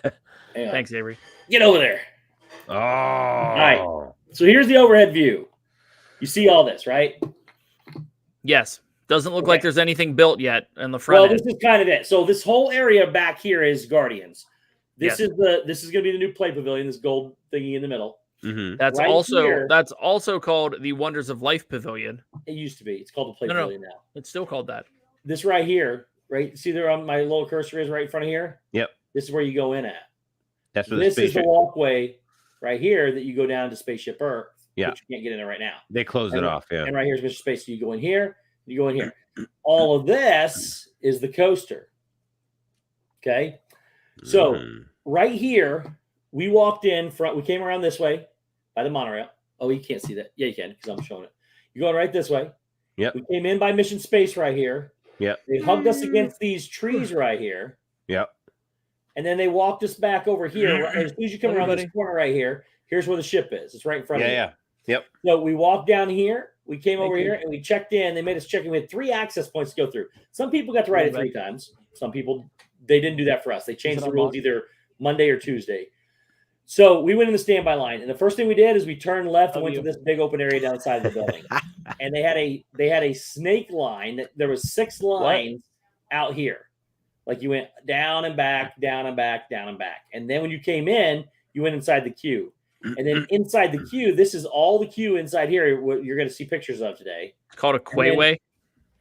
hang on. Thanks, Avery. Get over there. Oh. right. So here's the overhead view. You see all this, right? Yes. Doesn't look Okay. like there's anything built yet in the Well, front end. this is kind of it. So this whole area back here is Guardians. This Yes. is going to be the new play pavilion. This gold thingy in the middle. Mm-hmm. That's right also here- that's also called the Wonders of Life Pavilion. It used to be. It's called the play No. pavilion now. It's still called that. This right here, right? See there on my little cursor is right in front of here. Yep. This is where you go in at. That's where the This is the spaceship. walkway right here that you go down to Spaceship Earth. Yeah. But you can't get in there right now. They closed it And- off. Yeah. And right here is Mr. Space. So you go in here, you go in here. All of this is the coaster. Okay. So right here, we walked in front. We came around this way by the monorail. Oh, you can't see that. Yeah, you can because I'm showing it. You're going right this way. Yep. We came in by Mission Space right here. Yep. They hugged us against these trees right here. Yep. And then they walked us back over here. As soon as you come around this corner right here, here's where the ship is. It's right in front of you. Yeah. Yep. So we walked down here. We came over here and we checked in. They made us check in. We had 3 access points to go through. Some people got to ride it 3 times. Some people, they didn't do that for us. They changed the rules either Monday or Tuesday. So we went in the standby line. And the first thing we did is we turned left and went to this big open area down the side of the building. And they had a snake line. There was 6 lines out here. Like you went down and back, down and back, down and back. And then when you came in, you went inside the queue. And then inside the queue, this is all the queue inside here, what you're going to see pictures of today. It's called a quayway.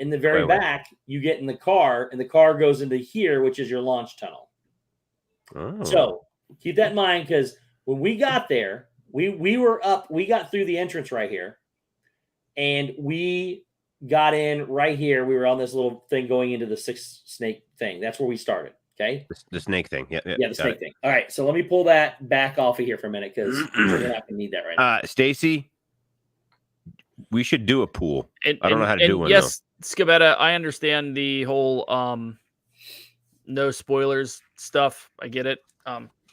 In the very back, you get in the car, and the car goes into here, which is your launch tunnel. Oh. So keep that in mind, because when we got there, we were up, we got through the entrance right here, and we got in right here. We were on this little thing going into the 6 snake thing. That's where we started. Okay. The snake thing. Yeah, the snake thing. All right. So let me pull that back off of here for a minute because we're not going to need that right now. Stacy, we should do a pool. I don't know how to do one. Yes, Scavetta, I understand the whole no spoilers stuff. I get it.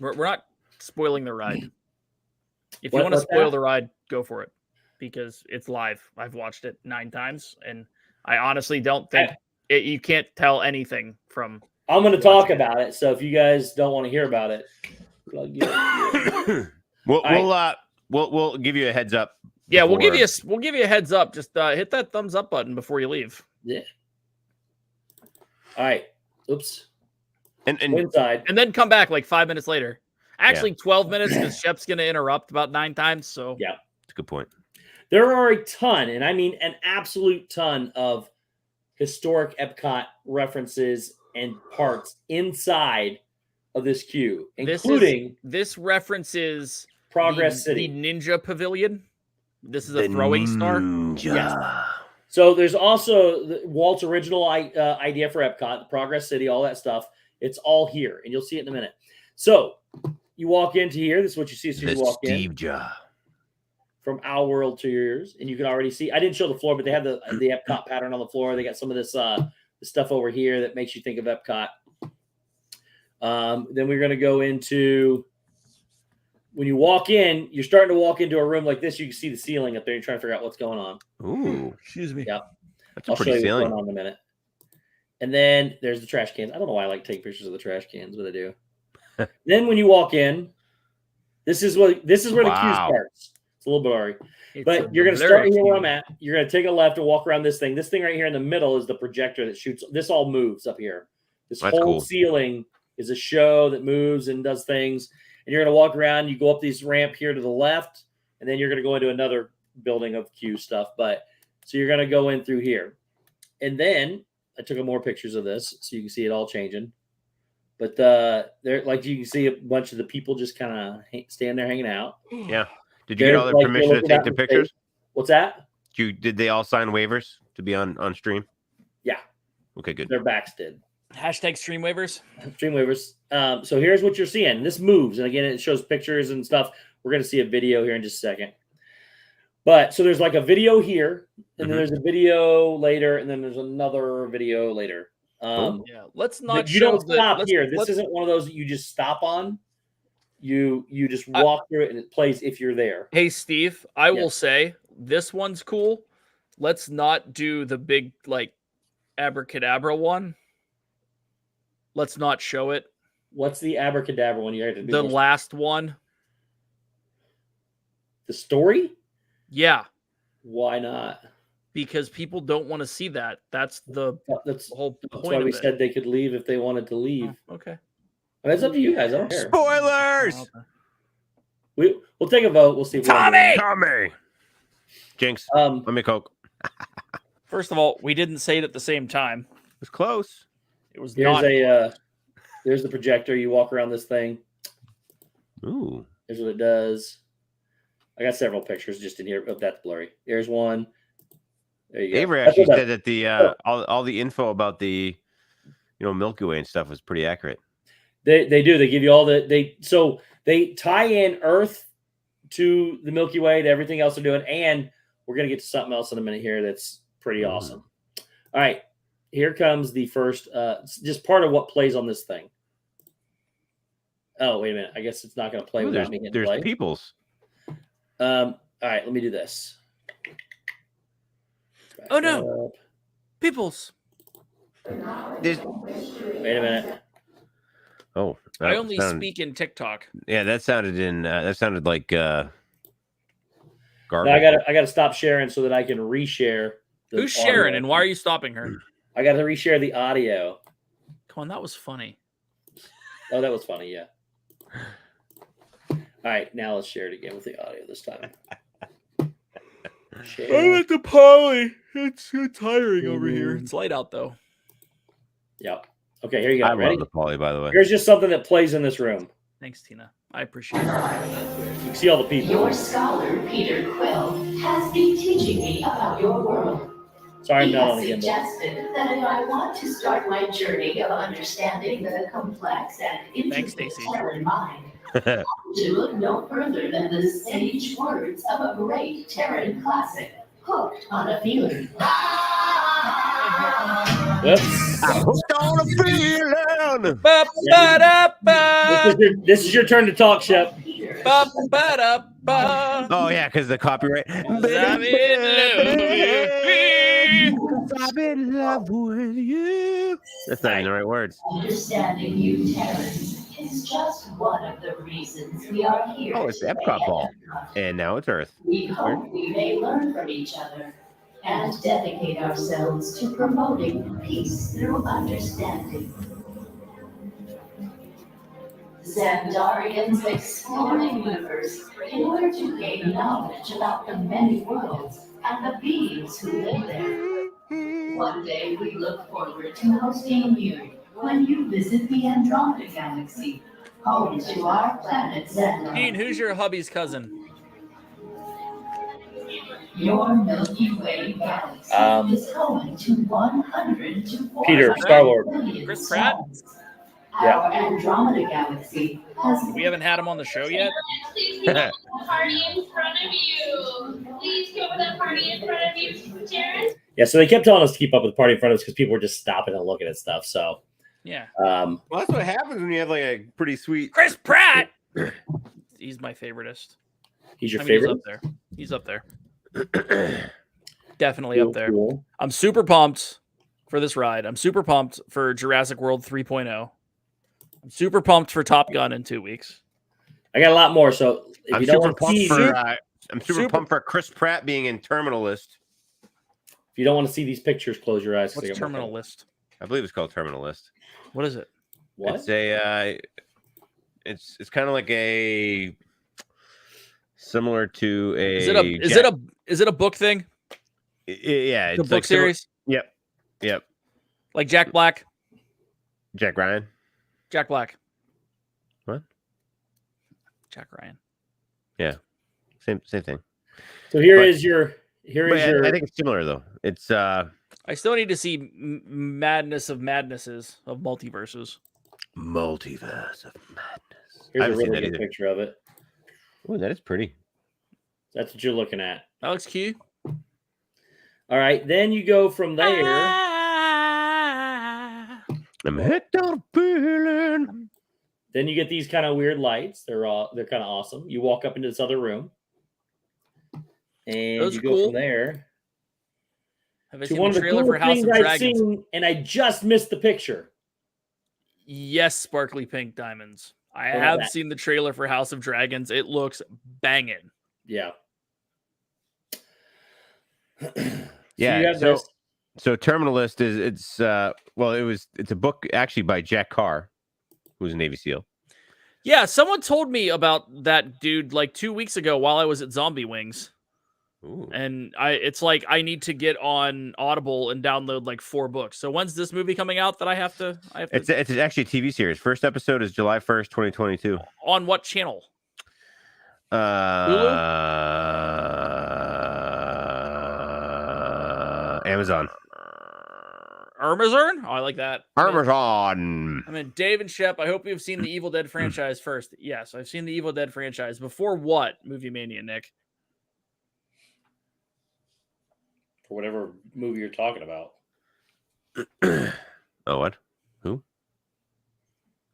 We're not spoiling the ride. If you want to spoil the ride, go for it because it's live. I've watched it 9 times, and I honestly don't think you can't tell anything from. I'm going to talk about it, so if you guys don't want to hear about it, we'll give you a heads up. Yeah, we'll give you a heads up. Just hit that thumbs up button before you leave. Yeah. All right. Oops. And inside, and then come back like 5 minutes later. Actually, 12 minutes because Shep's going to interrupt about 9 times. So yeah, that's a good point. There are a ton, and I mean an absolute ton of historic Epcot references and parts inside of this queue, including this references Progress City, the Ninja Pavilion. This is a throwing star. Yes. So there's also Walt's original idea for Epcot, the Progress City, all that stuff. It's all here, and you'll see it in a minute. So you walk into here. This is what you see as soon as you walk in. From our world to yours, and you can already see. I didn't show the floor, but they have the Epcot pattern on the floor. They got some of this the stuff over here that makes you think of Epcot. Then we're going to go into, when you walk in, you're starting to walk into a room like this. You can see the ceiling up there. You're trying to figure out what's going on. Ooh, excuse me. Yep. That's a pretty ceiling. What's going on in a minute. And then there's the trash cans. I don't know why I like taking pictures of the trash cans, but I do. Then when you walk in, this is where the queue starts. It's a little blurry. But you're going to start here where I'm at. You're going to take a left and walk around this thing. This thing right here in the middle is the projector that shoots. This all moves up here. This whole ceiling is a show that moves and does things. And you're going to walk around. You go up this ramp here to the left, and then you're going to go into another building of queue stuff. So you're going to go in through here. And then I took more pictures of this so you can see it all changing. But there, like you can see a bunch of the people just kind of stand there hanging out. Yeah. Did you get all their permission to take the pictures? What's that? Did they all sign waivers to be on stream? Yeah. Okay, good. Their backs did. Hashtag stream waivers. Stream waivers. So here's what you're seeing. This moves. And again, it shows pictures and stuff. We're going to see a video here in just a second. But so there's like a video here, and then there's a video later, and then there's another video later. Let's not. You don't stop here. This isn't one of those that you just stop on. You just walk through it and it plays if you're there. Hey, Steve, I will say this one's cool. Let's not do the big like abracadabra one. Let's not show it. What's the abracadabra one? The last one. The story? Yeah. Why not? Because people don't want to see that. That's the whole point. That's why we said they could leave if they wanted to leave. Oh, okay. That's up to you guys. I don't care. Spoilers. We'll take a vote. We'll see. Tommy. Jinx. Let me Coke. First of all, we didn't say it at the same time. It was close. It was there's the projector. You walk around this thing. Ooh. Here's what it does. I got several pictures just in here. Oh, that's blurry. There's one. There you go. Avery actually said that all the info about the Milky Way and stuff was pretty accurate. They do. They give you all so they tie in Earth to the Milky Way to everything else they're doing, and we're gonna get to something else in a minute here that's pretty awesome. All right, here comes the first, just part of what plays on this thing. Oh, wait a minute. I guess it's not going to play without me hitting play. There's peoples. All right, let me do this. Oh no, peoples. Wait a minute. Oh, I only speak in TikTok. Yeah, that sounded like garbage. Now I gotta stop sharing so that I can reshare. Who's sharing, and why are you stopping her? I got to reshare the audio. Come on, that was funny. Oh, that was funny. Yeah. All right, now let's share it again with the audio this time. I'm at the party. It's tiring over here. It's light out though. Yep. Okay, here you go. I Ready? love the poly, by the way. Here's just something that plays in this room. Thanks, Tina. I appreciate it. You can see all the people. Your scholar, Peter Quill, has been teaching me about your world. Sorry, I'm He not has on again. suggested that if I want to start my journey of understanding the complex and intricate Terran mind, I have to look no further than the sage words of a great Terran classic, Hooked on a Feeling. Whoops. Hooked on a feeling. This is your turn to talk, Shep. Oh yeah, because the copyright. I'm in love with you. That's not even the right words. Understanding you Terrans is just one of the reasons we are here. Oh, it's the today. Epcot ball, and now it's Earth. We hope we may learn from each other and dedicate ourselves to promoting peace through understanding. Xandarians explore the universe in order to gain knowledge about the many worlds and the beings who live there. One day we look forward to hosting you when you visit the Andromeda Galaxy, home to our planet Xandar. Dean, who's your hubby's cousin? Your Milky Way galaxy is home to 100 to 400 Peter, Star-Lord. billion Chris Pratt? stars. Our Andromeda Galaxy has We haven't had him on the show yet. Please go with the party in front of you. Please go with the party in front of you, Jared. Yeah, so they kept telling us to keep up with the party in front of us because people were just stopping and looking at stuff. So, Yeah. Well, that's what happens when you have like a pretty sweet. Chris Pratt. He's my favoritist. he's your I mean, favorite. He's up there. Definitely up there. Cool. I'm super pumped for this ride. I'm super pumped for Jurassic World 3.0. I'm super pumped for Top Gun in 2 weeks. I got a lot more. So if I'm you don't super want to pumped see, for. I'm super pumped for Chris Pratt being in Terminal List. if you don't want to see these pictures, close your eyes. 'cause What's I got more Terminal coming. List? I believe it's called Terminal List. What is it? What? It's a. It's kind of like a. Similar to a. Is it a book thing? Yeah, The it's book like similar- series? Yep. Like Jack Black? Jack Ryan. Jack Black. What? Jack Ryan. Yeah, same thing. So here But- is your. Here But is your. I think it's similar though. It's I still need to see madness of madnesses of multiverses. Multiverse of Madness. Here's I a haven't seen really that good either. picture of it. Oh, that is pretty. That's what you're looking at. Alex Q. All right, then you go from there. I'm hooked on a feeling. Then you get these kind of weird lights. They're kind of awesome. You walk up into this other room, and Those you are go cool. from there Have I to seen one the of the trailer cool for House things of I've Dragons? seen, and I just missed the picture. Yes, sparkly pink diamonds. I What about have that? seen the trailer for House of Dragons. It looks banging. Yeah. Yeah. you have So, this. so Terminal List is it's a book actually by Jack Carr, who's a Navy SEAL. Yeah, someone told me about that dude like 2 weeks ago while I was at Zombie Wings. Ooh. And it's like I need to get on Audible and download like 4 books. So when's this movie coming out that I have to It's actually a TV series. First episode is July 1st, 2022. on what channel? Amazon. Amazon? Oh, I like that. Amazon. I mean, Dave and Shep, I hope you've seen the Evil Dead franchise first. Yes, I've seen the Evil Dead franchise. Before what, Movie Mania, Nick? For whatever movie you're talking about. Oh, what? Who?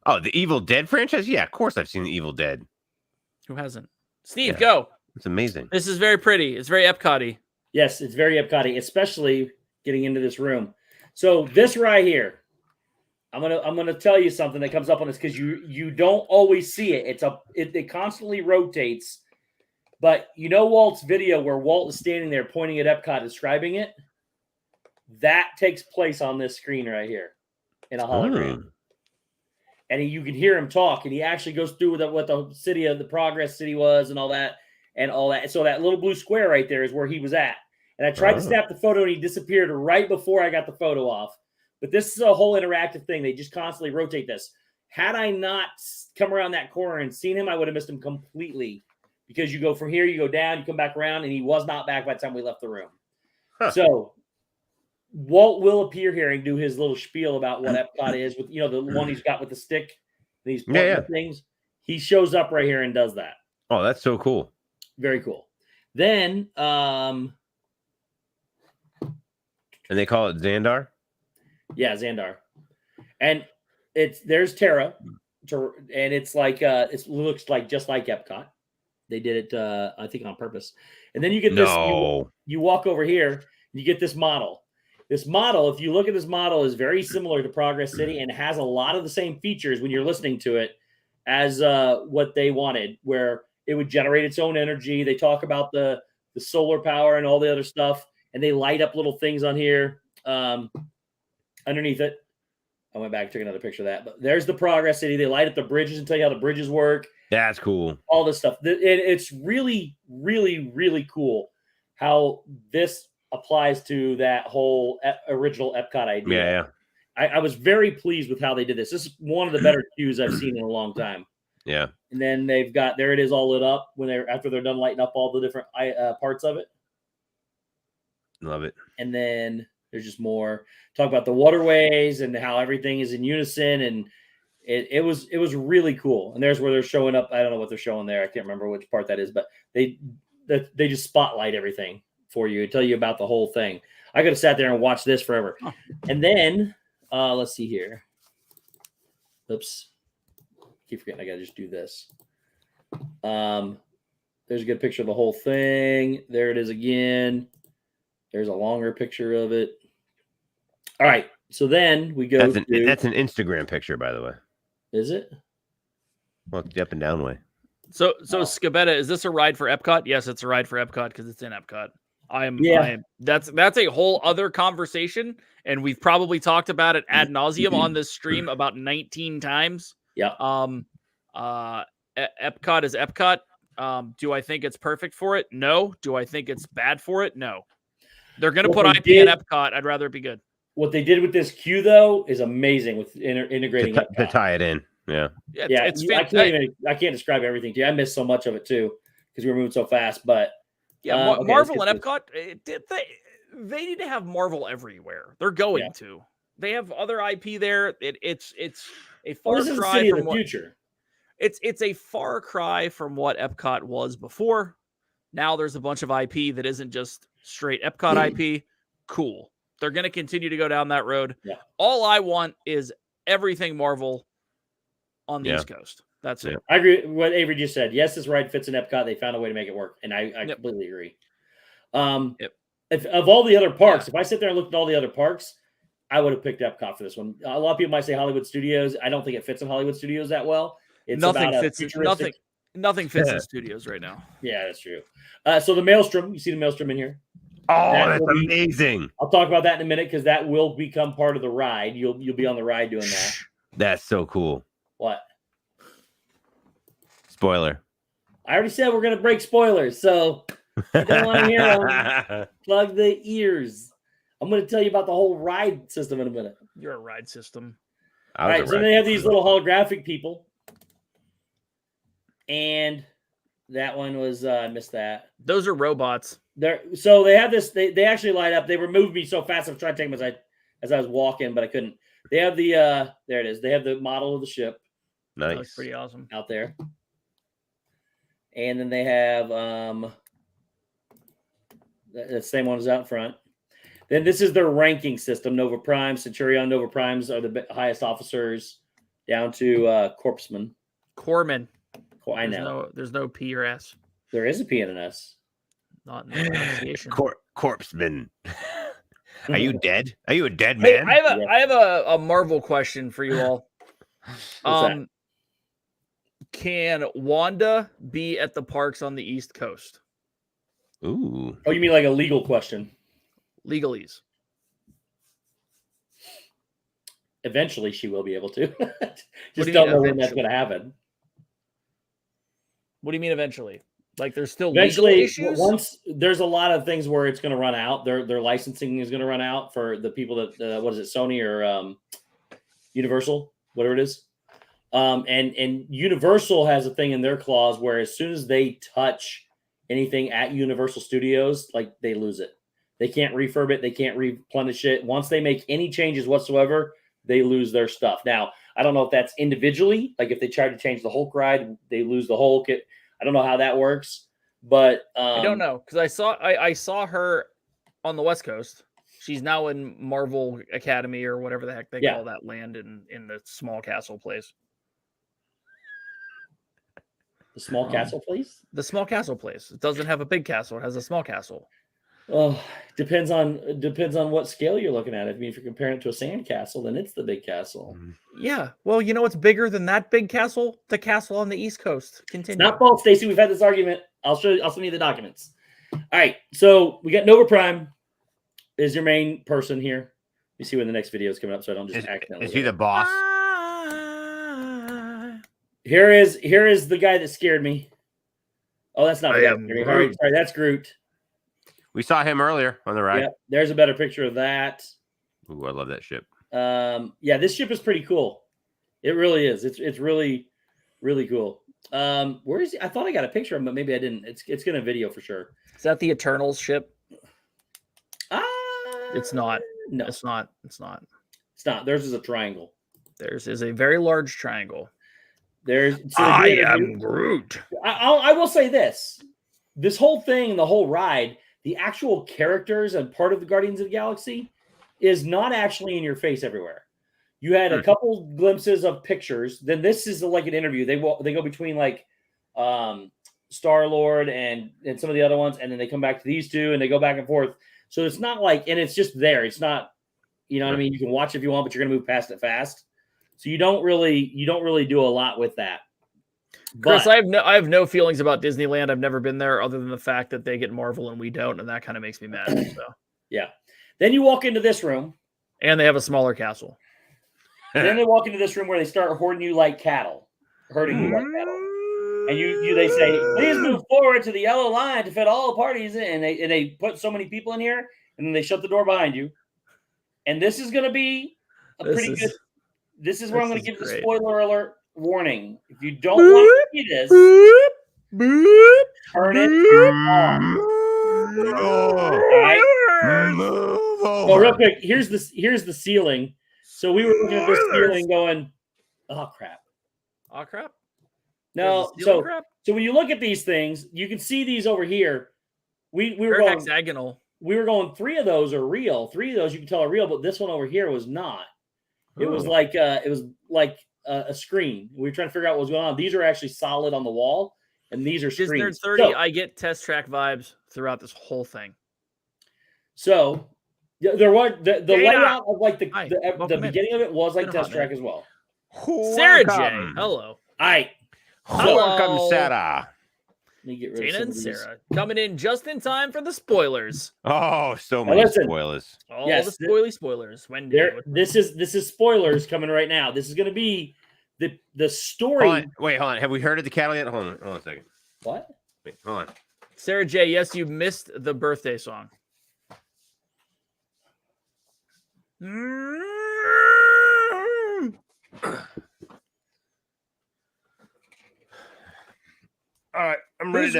Oh, the Evil Dead franchise? Yeah, of course I've seen the Evil Dead. Who hasn't? Steve, Yeah. go. It's amazing. This is very pretty. It's very Epcot-y. Yes, it's very Epcot-y, especially getting into this room. So this right here, I'm gonna tell you something that comes up on this because you don't always see it. It constantly rotates. But you know Walt's video where Walt is standing there pointing at Epcot, describing it? That takes place on this screen right here in a hologram. And you can hear him talk, and he actually goes through what the city of the Progress City was and all that. So that little blue square right there is where he was at. And I tried to snap the photo, and he disappeared right before I got the photo off. But this is a whole interactive thing. They just constantly rotate this. Had I not come around that corner and seen him, I would have missed him completely. Because you go from here, you go down, you come back around, and he was not back by the time we left the room. Huh. So Walt will appear here and do his little spiel about what Epcot is with, the one he's got with the stick, these things. He shows up right here and does that. Oh, that's so cool. Very cool. Then, and they call it Xandar? Yeah, Xandar. And there's Terra, and it's like, it looks like just like Epcot. They did it, I think, on purpose. And then you get this. You walk over here, and you get this model. This model, if you look at this model, is very similar to Progress City and has a lot of the same features when you're listening to it as what they wanted, where it would generate its own energy. They talk about the solar power and all the other stuff, and they light up little things on here underneath it. I went back and took another picture of that. But there's the Progress City. They light up the bridges and tell you how the bridges work. That's cool. All this stuff. It's really, really, really cool how this applies to that whole original Epcot idea. Yeah. I was very pleased with how they did this. This is one of the better cues I've seen in a long time. Yeah. And then they've got, there it is all lit up after they're done lighting up all the different parts of it. Love it. And then there's just more talk about the waterways and how everything is in unison. And it was really cool. And there's where they're showing up. I don't know what they're showing there. I can't remember which part that is, but they just spotlight everything for you and tell you about the whole thing. I could have sat there and watched this forever. And then let's see here. Oops. Keep forgetting I gotta just do this. There's a good picture of the whole thing. There it is again. There's a longer picture of it. All right. So then we go. That's an Instagram picture, by the way. Is it? Well, the up and down way. So Scabetta, is this a ride for Epcot? Yes, it's a ride for Epcot because it's in Epcot. That's a whole other conversation, and we've probably talked about it ad nauseum on this stream about 19 times. Yeah. Epcot is Epcot. Do I think it's perfect for it? No. Do I think it's bad for it? No. They're going to put IP in Epcot. I'd rather it be good. What they did with this queue, though, is amazing with integrating to tie it in. Yeah. I can't describe everything to you. I missed so much of it too because we were moving so fast. But Marvel and Epcot, they need to have Marvel everywhere. They're going to. They have other IP there. It's a far cry from the future. It's a far cry from what Epcot was before. Now there's a bunch of IP that isn't just straight Epcot IP. Cool. They're going to continue to go down that road. Yeah. All I want is everything Marvel on the East Coast. That's it. I agree with what Avery just said. Yes, this ride fits in Epcot. They found a way to make it work, and I completely agree. If of all the other parks, if I sit there and look at all the other parks, I would have picked Epcot for this one. A lot of people might say Hollywood Studios. I don't think it fits in Hollywood Studios that well. Nothing fits in studios right now. Yeah, that's true. So the Maelstrom, you see the Maelstrom in here? Oh, that's amazing. I'll talk about that in a minute because that will become part of the ride. You'll be on the ride doing that. That's so cool. What? Spoiler. I already said we're going to break spoilers, so if you don't want to hear them, plug the ears. I'm going to tell you about the whole ride system in a minute. You're a ride system. All right, so they have these little holographic people. And that one was, I missed that. Those are robots. So they have this, they actually light up. They removed me so fast I'm trying to take them as I was walking, but I couldn't. They have the there it is. They have the model of the ship That looks Nice. pretty awesome. out there, and then they have the same one is out front. Then this is their ranking system. Nova Prime, Centurion, Nova Primes are the highest officers, down to corpsman. Corpsman. I know There's no P or S. there is a P and an S. Not in the pronunciation. Corpseman. Are you dead? Are you a dead Hey, man? I have a Marvel question for you all. What's that? Can Wanda be at the parks on the East Coast? Ooh. Oh, you mean like a legal question? Legalese. Eventually, she will be able to. do Just you don't mean know when that's eventually? going to happen. What do you mean eventually? Like there's still legal Eventually, issues? once there's a lot of things where it's going to run out. Their licensing is going to run out for the people that what is it, Sony or Universal, whatever it is. And Universal has a thing in their clause where as soon as they touch anything at Universal Studios, like they lose it. They can't refurb it. They can't replenish it. Once they make any changes whatsoever, they lose their stuff. Now, I don't know if that's individually, like if they try to change the Hulk ride, they lose the Hulk. I don't know how that works, but I don't know because I saw her on the West Coast. She's now in Marvel Academy or whatever the heck they call that land in the small castle place. The small castle place? The small castle place. It doesn't have a big castle. It has a small castle. Oh, depends on what scale you're looking at. I mean, if you're comparing it to a sand castle, then it's the big castle. Yeah. Well, you know what's bigger than that big castle? The castle on the East Coast. Continue. Not false, Stacy. We've had this argument. I'll send you the documents. All right. So we got Nova Prime is your main person here. You see when the next video is coming up, so I don't just accidentally. Is he the boss? Here is the guy that scared me. Oh, that's not the guy that scared me. All right, sorry, that's Groot. We saw him earlier on the ride. Yep, there's a better picture of that. Ooh, I love that ship. Yeah, this ship is pretty cool. It really is. It's really, really cool. Where is he? I thought I got a picture of him, but maybe I didn't. It's gonna video for sure. Is that the Eternals ship? It's not. No, it's not. It's not. It's not. Theirs is a triangle. Theirs is a very large triangle. I am Groot. I will say this. This whole thing, the whole ride, the actual characters and part of the Guardians of the Galaxy is not actually in your face everywhere. You had a couple glimpses of pictures. Then this is like an interview. They go between like Star-Lord and some of the other ones, and then they come back to these two and they go back and forth. So it's not like, and it's just there. It's not, you know what I mean? You can watch if you want, but you're gonna move past it fast. So you don't really do a lot with that. Chris, I have no feelings about Disneyland. I've never been there other than the fact that they get Marvel and we don't, and that kind of makes me mad. So yeah. Then you walk into this room. And they have a smaller castle. Then they walk into this room where they start herding you like cattle. And they say, please move forward to the yellow line to fit all parties in. And they put so many people in here, and then they shut the door behind you. And this is going to be pretty good. This is where I'm going to give the spoiler alert warning. If you don't want to see this, turn it off. All right. So real quick, here's the ceiling. So we were looking at this ceiling going, oh crap. Oh crap. No, so when you look at these things, you can see these over here. We were going hexagonal. We were going 3 of those are real. 3 of those you can tell are real, but this one over here was not. It was like a screen. We were trying to figure out what was going on. These are actually solid on the wall, and these are screens. Nerd 30, so, I get Test Track vibes throughout this whole thing. So there was the layout of like the beginning of it was like Test Track as well. Sarah J. Hello. All right. Welcome, Sarah. Let me get rid Dana of and Sarah coming in just in time for the spoilers. Oh, so many spoilers. All the spoilers. When this is spoilers coming right now. This is going to be the story. Hold on. Have we heard of the cattle yet? Hold on a second. What? Wait, hold on. Sarah J. Yes, you missed the birthday song. All right, I'm ready.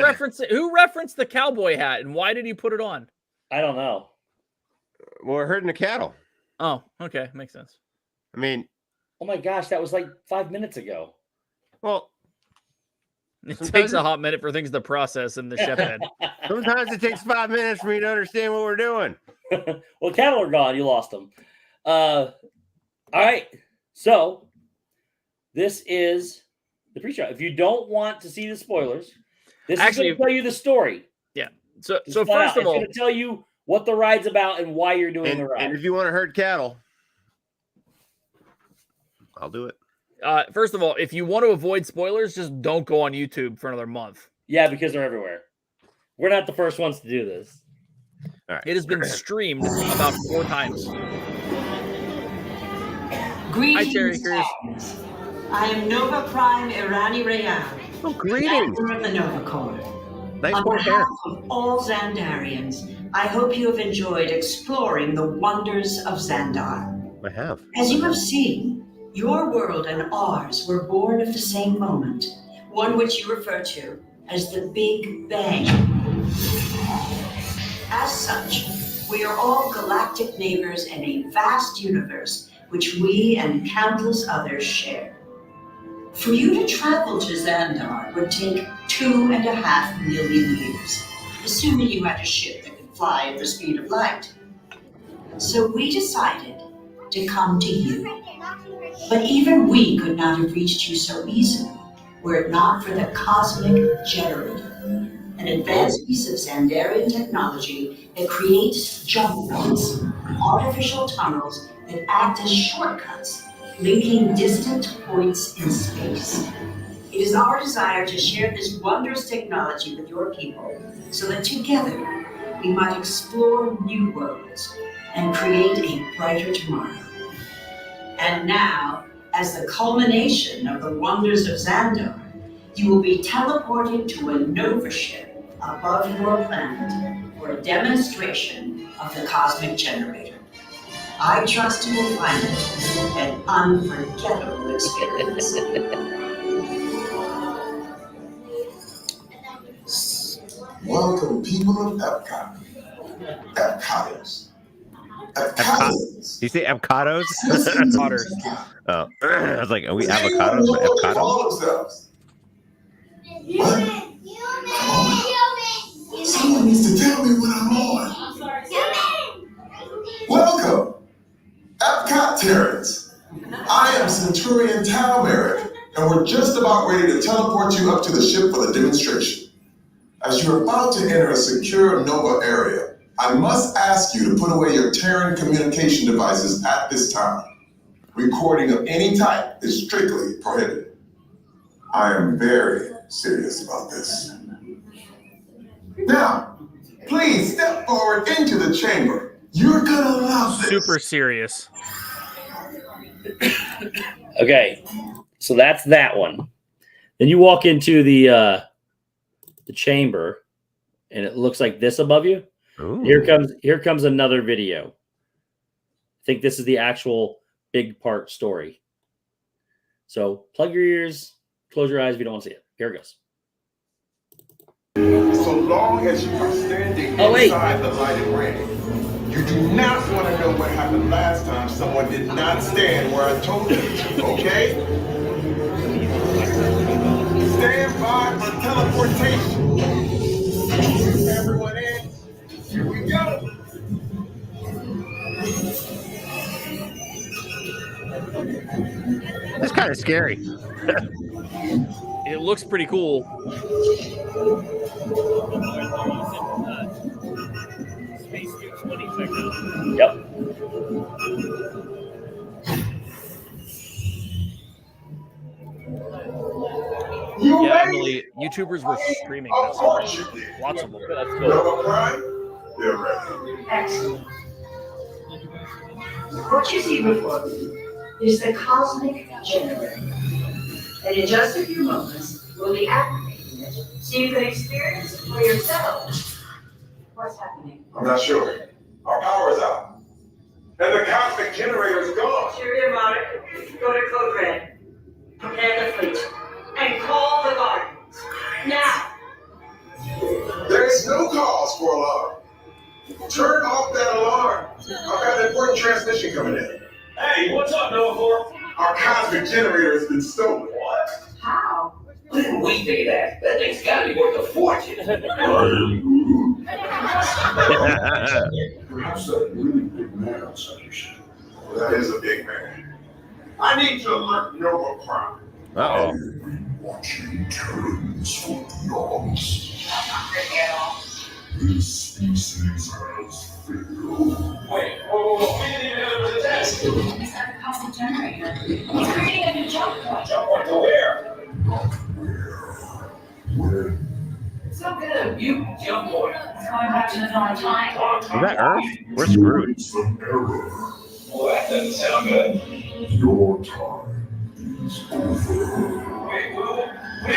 Who referenced the cowboy hat and why did he put it on? I don't know. Well, we're herding the cattle. Oh, okay, makes sense. I mean, Oh my gosh, that was like 5 minutes ago. well, It Sometimes takes a it- hot minute for things to process in the Shep head. sometimes it takes 5 minutes for me to understand what we're doing. Well, cattle are gone. You lost them. All right. So this is the pre-show. If you don't want to see the spoilers, this is Actually- going to tell you the story. So Just so flat first out. of It's all, going to tell you what the ride's about and why you're doing the ride. And if you want to herd cattle, I'll do it. first of all, if you want to avoid spoilers, just don't go on YouTube for another month. Yeah, because they're everywhere. We're not the first ones to do this. All right. It has been streamed about 4 times. Greetings, Terry Crews. friends. I am Nova Prime Irani Rayan, Oh, greetings. Commander of the Nova Corps. Nice On white hair. behalf of all Xandarians, I hope you have enjoyed exploring the wonders of Xandar. I have. As you have seen, your world and ours were born of the same moment, one which you refer to as the Big Bang. As such, we are all galactic neighbors in a vast universe which we and countless others share. For you to travel to Xandar would take 2.5 million years, assuming you had a ship that could fly at the speed of light. So we decided to come to you. But even we could not have reached you so easily were it not for the cosmic generator, an advanced piece of Xandarian technology that creates jump points, artificial tunnels that act as shortcuts, linking distant points in space. It is our desire to share this wondrous technology with your people so that together we might explore new worlds and create a brighter tomorrow. And now, as the culmination of the wonders of Xandar, you will be teleported to a Nova ship above your planet for a demonstration of the cosmic generator. I trust you will find it an unforgettable experience. Welcome, people of Epcot. Epcoters. Epcoters. Do you say avocados? Otters. Oh, I was like, are we Does anyone avocados know or what they avocados? call themselves? What? Someone needs to tell me what I'm on. Welcome, Epcot Terrans. I am Centurion Talmeric, and we're just about ready to teleport you up to the ship for the demonstration. As you're about to enter a secure Nova area, I must ask you to put away your Terran communication devices at this time. Recording of any type is strictly prohibited. I am very serious about this. Now, please step forward into the chamber. You're gonna love this. Super serious. Okay, so that's that one. Then you walk into the chamber, and it looks like this above you. Ooh. Here comes another video. I think this is the actual big part story. So plug your ears, close your eyes if you don't want to see it. Here it goes. So long as you are standing inside the lighted ring, you do not want to know what happened last time someone did not stand where I told them to, okay? Stand by for teleportation. Everyone in. Here we go. That's kind of scary. It looks pretty cool. Yep. Yeah, Emily, YouTubers were streaming this. Lots of them. That's cool. Nova Prime, they're ready. Excellent. What you see before you is the cosmic generator. And in just a few moments, we'll be activating it so you can experience for yourself what's happening. I'm not sure. Our power's out. And the cosmic generator's gone. Cheerio, Monic. Go to Code Red. Prepare the fleet. And call the Guardians. Now! There is no cause for alarm. Turn off that alarm. I've got an important transmission coming in. Hey, what's up, Noah 4? Our cosmic generator has been stolen. What? How? What did we figure that? That thing's gotta be worth a fortune. Perhaps that really big man outside your ship. That is a big man. I need to alert Nova Prime. Uh-oh. I've been watching Terrans for eons. This species has failed. Wait, whoa. We didn't even know there was a test. He's got a cosmic generator. He's creating a new jump point. Jump point to where? Not where. When. Some kind of mutant jump point. It's going back to the dawn of time. Is that Earth? We're screwed. Some error. Well, that doesn't sound good. Your time is over. Wait, what do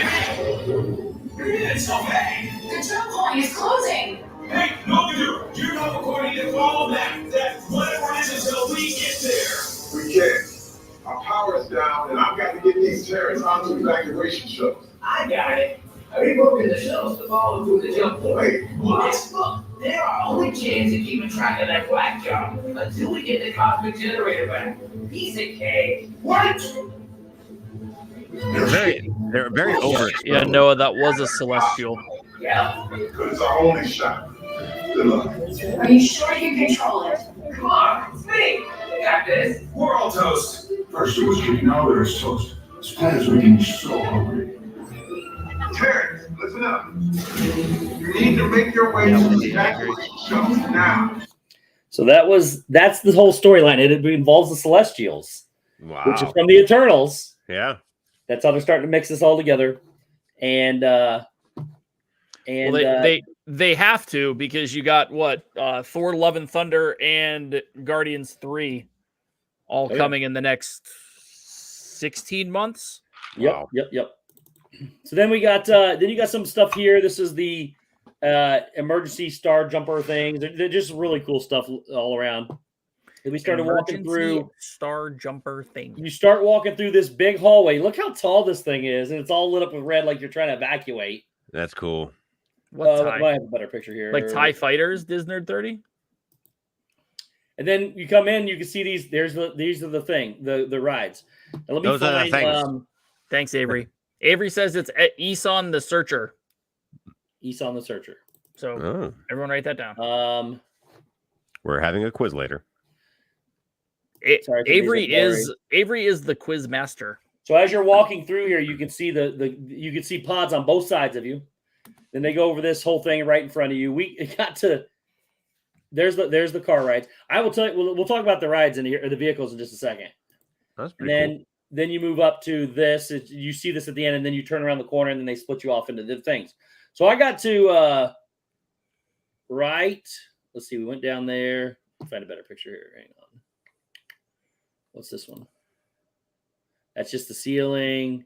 you mean? It's so bad. The jump point is closing. Hey, no, you're not recording to follow that whatever it is until we get there. We can't. Our power is down, and I've got to get these terrorists onto evacuation shuttles. I got it. Are we broken the shells to follow through the jump point? Wait, what? Look, they're our only chance of keeping track of that black job until we get the cosmic generator back. Piece of cake. What? They're very overexposed. Yeah, Noah, that was a celestial. Yeah. Because it's our only shot. Good luck. Are you sure you can control it? Come on, it's me. We got this. We're all toast. First it was cake, now there's toast. This plan is making me so hungry. Terrence, listen up. You need to make your way to the evacuation shuttles now. So that's the whole storyline. It involves the Celestials, which is Wow. from the Eternals. Yeah. That's how they're starting to mix this all together. And Well, they have to, because you got what, Thor: Love and Thunder and Guardians 3 all coming in the next 16 months. Yep, Wow. yep. So then we got then you got some stuff here. This is the emergency star jumper things. They're just really cool stuff all around. And we started walking through star jumper thing. You start walking through this big hallway. Look how tall this thing is, and it's all lit up with red, like you're trying to evacuate. That's cool. What I have a better picture here. Like TIE Fighters, Disney 30? And then you come in, you can see these. These are the rides. Now let me Those are the things. Thanks, Avery. Avery says it's Eson the Searcher. Eson the Searcher. So everyone write that down. We're having a quiz later. Avery is the quiz master. So as you're walking through here, you can see you can see pods on both sides of you. Then they go over this whole thing right in front of you. We got to there's the car rides. I will tell you. We'll talk about the rides in here, or the vehicles in just a second. That's pretty cool. Then you move up to this. You see this at the end, and then you turn around the corner, and then they split you off into the things. So I got to right. Let's see. We went down there. Find a better picture here. Hang on. What's this one? That's just the ceiling.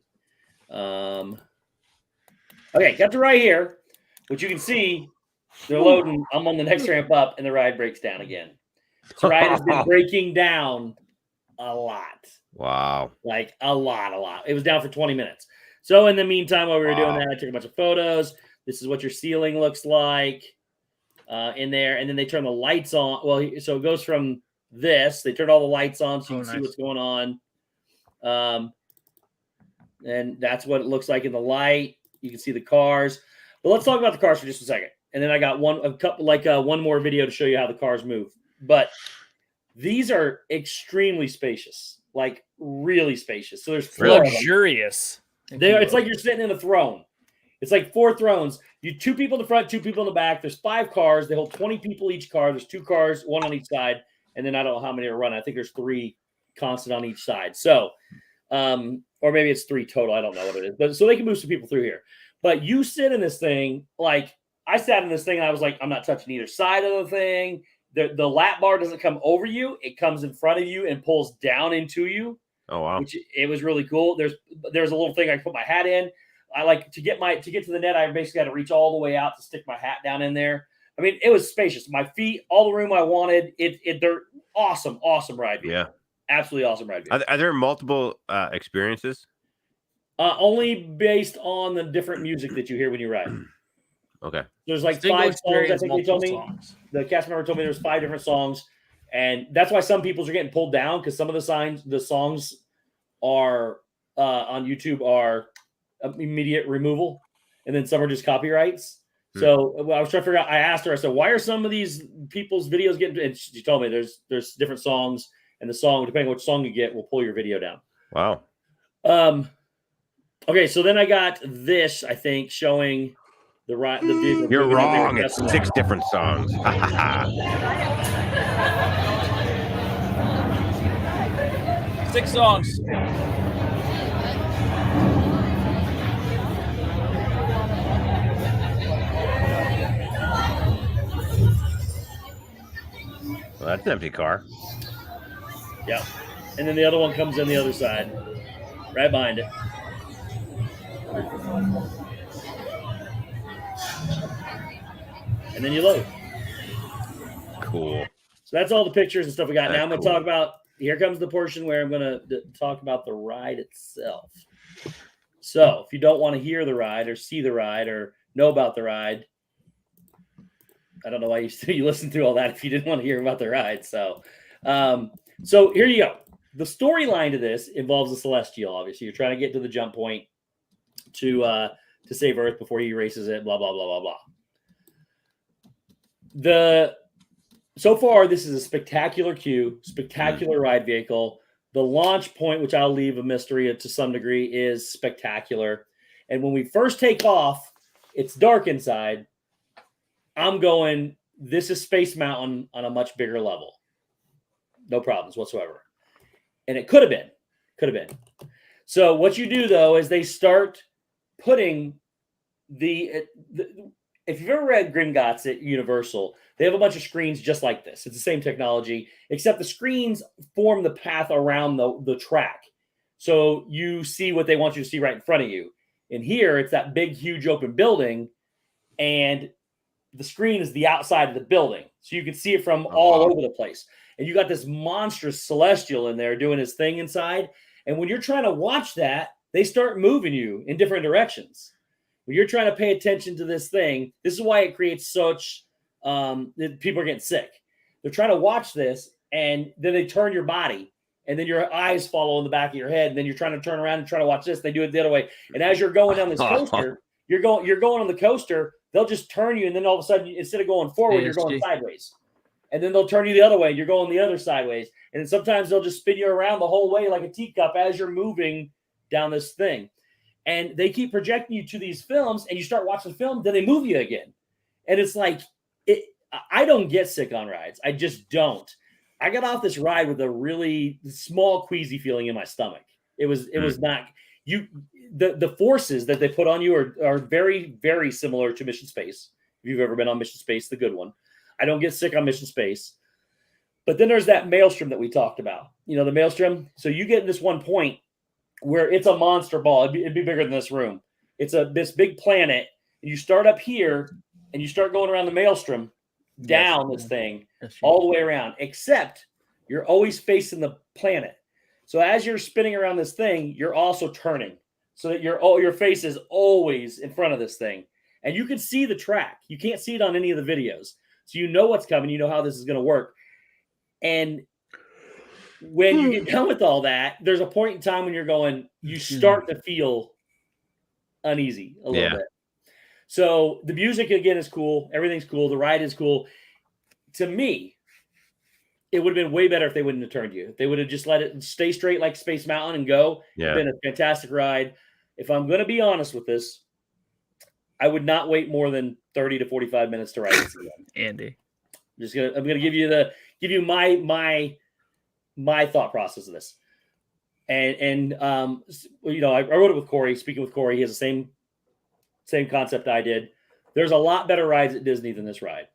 Okay, got to right here, which you can see they're loading. I'm on the next ramp up, and the ride breaks down again. This ride has been breaking down a lot. Wow. Like a lot. It was down for 20 minutes. So in the meantime, while we were doing that, I took a bunch of photos. This is what your ceiling looks like in there. And then they turn the lights on. Well, so it goes from this. They turn all the lights on so you can see what's going on. And that's what it looks like in the light. You can see the cars. But let's talk about the cars for just a second. And then I got one more video to show you how the cars move. But these are extremely spacious. Like really spacious. So there's luxurious. It's like you're sitting in a throne. It's like 4 thrones. You 2 people in the front, 2 people in the back. There's 5 cars. They hold 20 people each car. There's 2 cars, 1 on each side. And then I don't know how many are running. I think there's 3 constant on each side. So, or maybe it's 3 total. I don't know what it is. But so they can move some people through here. But you sit in this thing, like I sat in this thing and I was like, I'm not touching either side of the thing. The lap bar doesn't come over you. It comes in front of you and pulls down into you. Oh, wow. Which it was really cool. There's a little thing I put my hat in. I like to get to the net. I basically had to reach all the way out to stick my hat down in there. I mean, it was spacious. My feet, all the room I wanted. They're awesome ride. Yeah. Absolutely awesome ride. Are there multiple experiences? Only based on the different music that you hear when you ride. Okay. There's like Single 5 songs. I experience, think they told me. multiple songs. The cast member told me there's 5 different songs. And that's why some people's are getting pulled down, because some of the songs are on YouTube are immediate removal, and then some are just copyrights. So I was trying to figure out. I asked her. I said, "Why are some of these people's videos getting?" And she told me there's different songs, and the song, depending on which song you get, will pull your video down. Wow. Okay, so then I got this, I think, showing the vehicle. You're wrong. It's 6 different songs. 6 songs. Well, that's an empty car. Yeah. And then the other one comes in the other side, right behind it. And then you load. Cool. So that's all the pictures and stuff we got. That's now I'm going to cool. talk about, here comes the portion where I'm going to talk about the ride itself. So if you don't want to hear the ride or see the ride or know about the ride, I don't know why you listened through all that if you didn't want to hear about the ride. So here you go. The storyline to this involves the Celestial. Obviously, you're trying to get to the jump point to save Earth before he erases it. Blah blah blah blah blah. So far, this is a spectacular queue, spectacular ride vehicle. The launch point, which I'll leave a mystery to some degree, is spectacular. And when we first take off, it's dark inside. I'm going, this is Space Mountain on a much bigger level. No problems whatsoever. And it could have been. So what you do, though, is they start putting if you've ever read Gringotts at Universal, they have a bunch of screens just like this. It's the same technology, except the screens form the path around the track. So you see what they want you to see right in front of you. And here, it's that big, huge open building, and the screen is the outside of the building. So you can see it from all over the place. And you got this monstrous Celestial in there doing his thing inside. And when you're trying to watch that, they start moving you in different directions. When you're trying to pay attention to this thing, this is why it creates such people are getting sick. They're trying to watch this, and then they turn your body, and then your eyes follow in the back of your head, and then you're trying to turn around and try to watch this. They do it the other way. And as you're going down this coaster, you're going on the coaster, they'll just turn you, and then all of a sudden, instead of going forward, you're going sideways. And then they'll turn you the other way. You're going the other sideways. And then sometimes they'll just spin you around the whole way like a teacup as you're moving down this thing. And they keep projecting you to these films, and you start watching the film, then they move you again. And it's like, I don't get sick on rides. I just don't. I got off this ride with a really small queasy feeling in my stomach. It was not the forces that they put on you are very, very similar to Mission Space. If you've ever been on Mission Space, the good one. I don't get sick on Mission Space. But then there's that maelstrom that we talked about. You know, the maelstrom. So you get in this one point where it's a monster ball. It'd be bigger than this room. It's this big planet. And you start up here and you start going around the maelstrom down this thing all the way around, except you're always facing the planet. So as you're spinning around this thing, you're also turning so that your face is always in front of this thing. And you can see the track. You can't see it on any of the videos. So you know what's coming. You know how this is going to work. And when you get done with all that, there's a point in time when you're going, you start to feel uneasy a little bit. So the music, again, is cool. Everything's cool. The ride is cool. To me, it would have been way better if they wouldn't have turned you. If they would have just let it stay straight like Space Mountain and go. Yeah. It's been a fantastic ride. If I'm going to be honest with this, I would not wait more than 30 to 45 minutes to ride this again. Andy. I'm gonna give you my thought process of this. And you know, I wrote it with Corey. Speaking with Corey, he has the same concept I did. There's a lot better rides at Disney than this ride.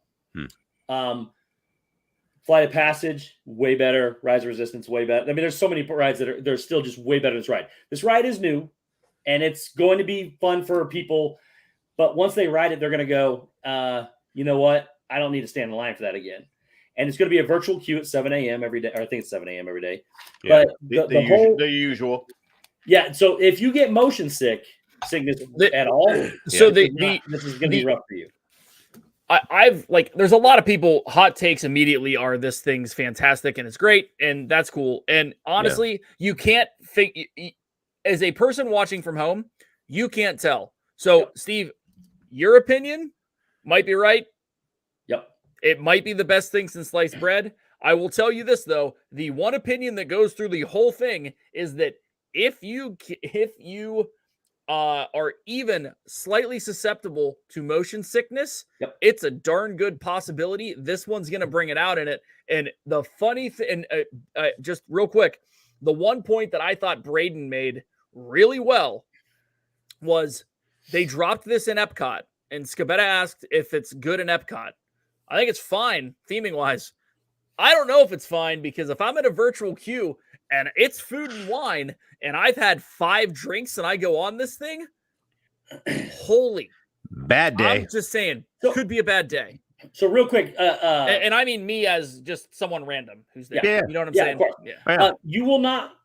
Flight of Passage, way better. Rise of Resistance, way better. I mean, there's so many rides that they're still just way better than this ride. This ride is new, and it's going to be fun for people. But once they ride it, they're going to go, you know what? I don't need to stand in line for that again. And it's going to be a virtual queue at 7 a.m. every day. Or I think it's 7 a.m. every day. Yeah, but the usual. Yeah. So if you get motion sickness at all, this is going to be rough for you. I've like, there's a lot of people, hot takes immediately are this thing's fantastic and it's great and that's cool. And honestly, you can't think, as a person watching from home, you can't tell. So, Steve, your opinion might be right. Yep. It might be the best thing since sliced bread. I will tell you this though, the one opinion that goes through the whole thing is that if you are even slightly susceptible to motion sickness, it's a darn good possibility this one's going to bring it out in it. And the funny thing, just real quick, the one point that I thought Braden made really well was they dropped this in Epcot, and Scabetta asked if it's good in Epcot. I think it's fine, theming wise. I don't know if it's fine, because if I'm at a virtual queue and it's food and wine and I've had 5 drinks and I go on this thing, holy bad day. I'm just saying, could be a bad day. So real quick, and I mean me as just someone random who's there. Yeah. You know what I'm Yeah, saying? of course. Yeah. You will not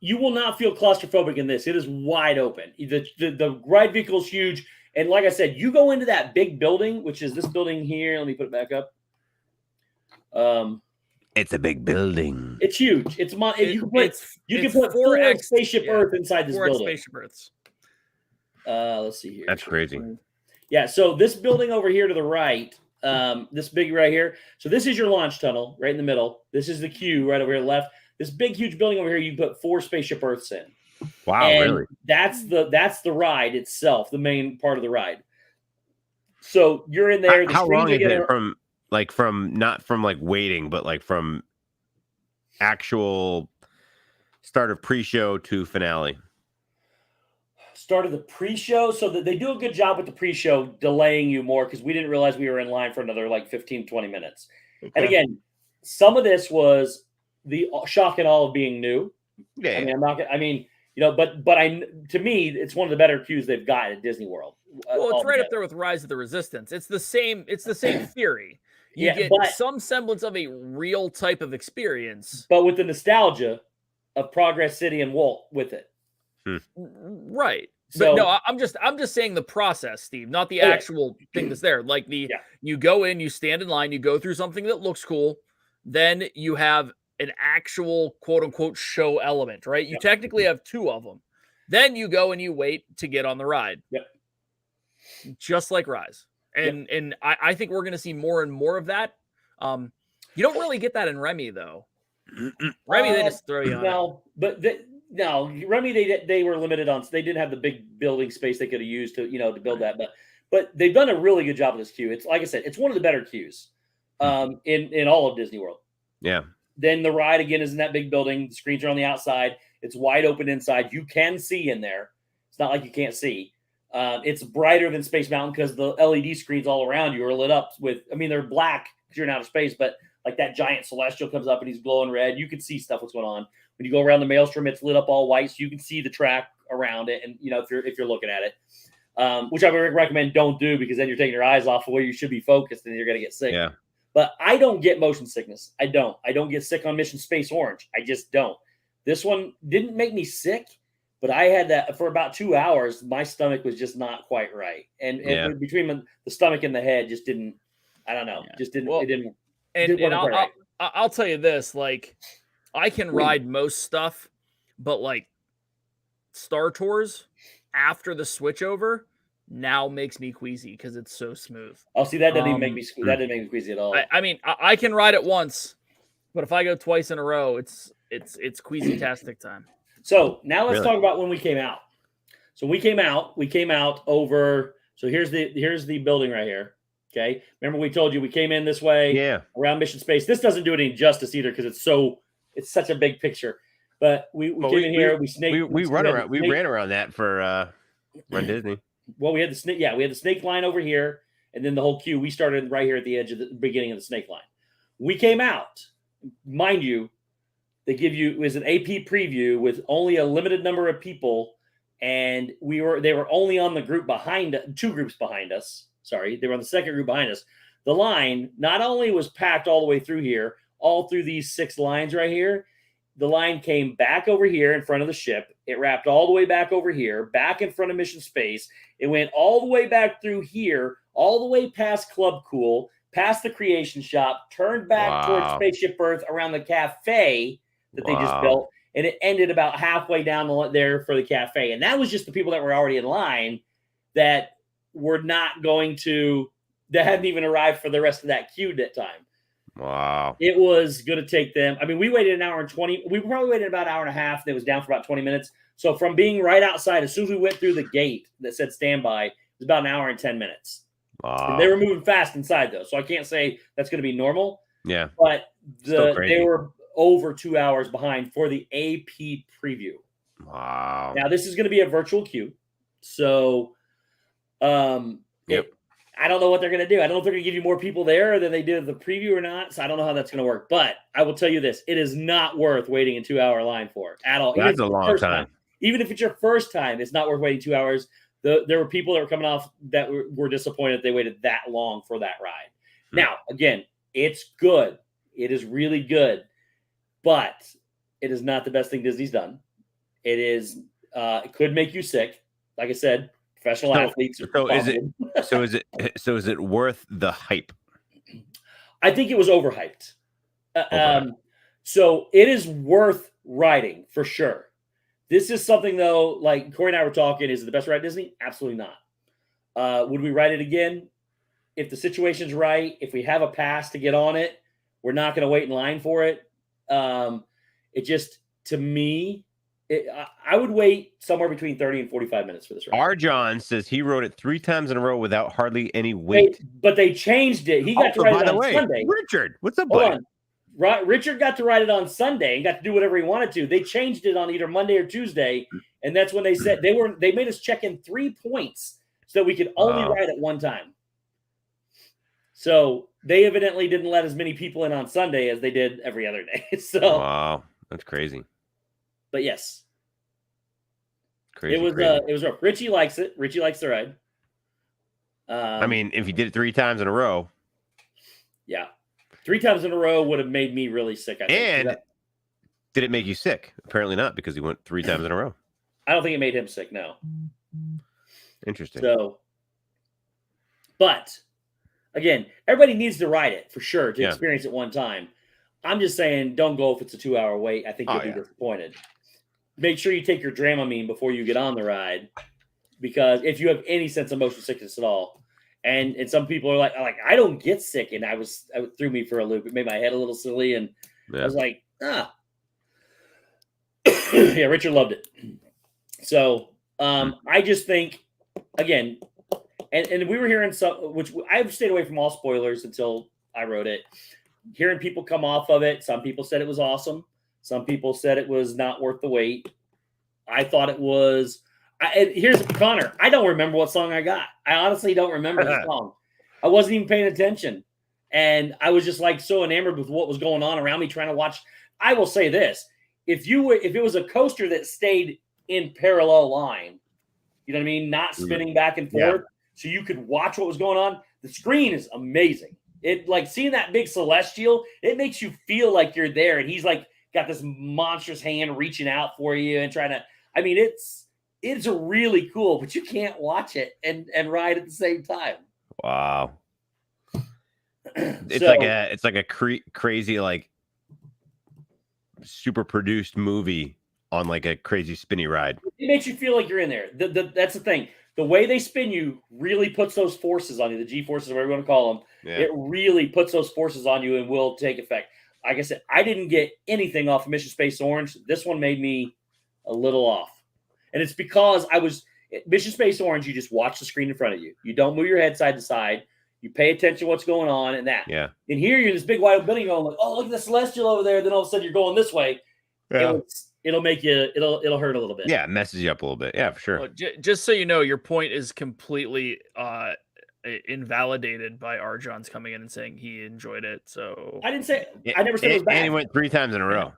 feel claustrophobic in this. It is wide open. The ride vehicle is huge, and like I said, you go into that big building, which is this building here. Let me put it back up. It's a big building. It's huge. You can put 4X Spaceship Earth inside this 4X building. Spaceship Earths. Let's see here. That's crazy. Yeah, so this building over here to the right, this big right here. So this is your launch tunnel right in the middle. This is the queue right over here left. This big, huge building over here, you can put 4 Spaceship Earths in. Wow, and really? That's the ride itself, the main part of the ride. So you're in there. How long is it not from waiting, but like from actual start of pre-show to finale? Start of the pre-show, so that they do a good job with the pre-show delaying you more, because we didn't realize we were in line for another like 15-20 minutes. Okay. And again, some of this was the shock and awe of being new. Yeah. To me, it's one of the better queues they've got at Disney World. Well, it's right up there with Rise of the Resistance. It's the same theory. You get some semblance of a real type of experience, but with the nostalgia of Progress City and Walt with it. Right. So, but no, I'm just saying the process, Steve, not the actual thing that's there. Like you go in, you stand in line, you go through something that looks cool, then you have an actual quote unquote show element, right? You technically have 2 of them. Then you go and you wait to get on the ride. Yep. Just like Rise. And I think we're going to see more and more of that. You don't really get that in Remy, though. Remy, they just throw you on. No, Remy, they were limited on. They didn't have the big building space they could have used to build that. But they've done a really good job of this queue. It's like I said, it's one of the better queues in all of Disney World. Yeah. Then the ride again is in that big building. The screens are on the outside. It's wide open inside. You can see in there. It's not like you can't see. It's brighter than Space Mountain because the LED screens all around you are lit up with. I mean, they're black because you're in outer space, but like that giant celestial comes up and he's glowing red. You can see stuff what's going on. When you go around the Maelstrom, it's lit up all white, so you can see the track around it. And if you're looking at it, which I would recommend don't do, because then you're taking your eyes off of where you should be focused and you're going to get sick. Yeah. But I don't get motion sickness. I don't get sick on Mission Space Orange. I just don't. This one didn't make me sick, but I had that for about 2 hours. My stomach was just not quite right, and between the stomach and the head, just didn't. I don't know. Just didn't. It didn't. And I'll tell you this: like, I can ride most stuff, but like Star Tours after the switchover now makes me queasy because it's so smooth. Oh, see, that doesn't even make me. That didn't make me queasy at all. I mean, I can ride it once, but if I go twice in a row, it's queasy-tastic time. So now let's talk about when we came out. So we came out over. So here's the building right here. Okay, remember we told you we came in this way, around Mission Space. This doesn't do it any justice either because it's such a big picture. But we came in here, we ran around that for Run Disney. Well, we had the snake. Yeah, we had the snake line over here, and then the whole queue. We started right here at the edge of the beginning of the snake line. We came out, mind you. They give you an AP preview with only a limited number of people, and they were only on the group behind 2 groups behind us. Sorry, they were on the second group behind us. The line not only was packed all the way through here, all through these 6 lines right here. The line came back over here in front of the ship. It wrapped all the way back over here, back in front of Mission Space. It went all the way back through here, all the way past Club Cool, past the creation shop, turned back towards Spaceship Earth around the cafe that they just built, and it ended about halfway down there for the cafe. And that was just the people that were already in line that were not going to, that hadn't even arrived for the rest of that queue that time. Wow. It was going to take them. I mean, we waited an hour and 20. We probably waited about an hour and a half. It was down for about 20 minutes. So from being right outside, as soon as we went through the gate that said standby, it was about an hour and 10 minutes. Wow. And they were moving fast inside, though. So I can't say that's going to be normal. Yeah. But they were over 2 hours behind for the AP preview. Wow. Now, this is going to be a virtual queue. So I don't know what they're going to do. I don't know if they're going to give you more people there than they did the preview or not. So I don't know how that's going to work. But I will tell you this. It is not worth waiting a 2 hour line for at all. That's a long time. Even if it's your first time, it's not worth waiting 2 hours. There were people that were coming off that were disappointed they waited that long for that ride. Now, again, it's good. It is really good. But it is not the best thing Disney's done. It is. It could make you sick. Like I said, professional athletes. So is it worth the hype? I think it was overhyped. So it is worth riding for sure. This is something though, like Corey and I were talking, is it the best ride at Disney? Absolutely not. Would we ride it again? If the situation's right, if we have a pass to get on it, we're not going to wait in line for it. It just, to me, I would wait somewhere between 30 and 45 minutes for this ride. R. John says he rode it 3 times in a row without hardly any wait. But they changed it. He got to ride it on Sunday. Richard, what's up, Hold buddy? on. Richard got to ride it on Sunday and got to do whatever he wanted to. They changed it on either Monday or Tuesday, and that's when they said they made us check in 3 points so that we could only ride at one time. So they evidently didn't let as many people in on Sunday as they did every other day. So wow, that's crazy. But yes, crazy. It was rough. Richie likes it. Richie likes the ride. I mean, if you did it 3 times in a row, yeah. 3 times in a row would have made me really sick. I think. And did it make you sick? Apparently not, because he went 3 times in a row. I don't think it made him sick. No. Interesting. So, but again, everybody needs to ride it for sure to experience it one time. I'm just saying, don't go if it's a 2 hour wait. I think you'll be disappointed. Make sure you take your Dramamine before you get on the ride, because if you have any sense of motion sickness at all. And some people are like, I don't get sick. And it threw me for a loop. It made my head a little silly. And I was like, yeah, Richard loved it. So I just think, again, and we were hearing some, which I've stayed away from all spoilers until I wrote it. Hearing people come off of it. Some people said it was awesome. Some people said it was not worth the wait. I thought it was. And here's Connor. I don't remember what song I got. I honestly don't remember the song. I wasn't even paying attention. And I was just like so enamored with what was going on around me trying to watch. I will say this. If it was a coaster that stayed in parallel line, you know what I mean? Not spinning back and forth. So you could watch what was going on. The screen is amazing. It like seeing that big celestial, it makes you feel like you're there. And he's like got this monstrous hand reaching out for you and trying to, I mean, it's really cool, but you can't watch it and ride at the same time. Wow. It's like a crazy, like super produced movie on like a crazy spinny ride. It makes you feel like you're in there. That's the thing. The way they spin you really puts those forces on you, the G forces, whatever you want to call them. Yeah. It really puts those forces on you and will take effect. Like I said, I didn't get anything off of Mission Space Orange. This one made me a little off. And it's because Mission Space Orange, you just watch the screen in front of you. You don't move your head side to side. You pay attention to what's going on and that. Yeah. And here you're in this big wide building going like, oh, look at the celestial over there. Then all of a sudden you're going this way. Yeah. It'll make you, it'll hurt a little bit. Yeah, it messes you up a little bit. Yeah, for sure. Well, just so you know, your point is completely invalidated by R. John's coming in and saying he enjoyed it. So I didn't say, I never said it was bad. And he went 3 times in a row.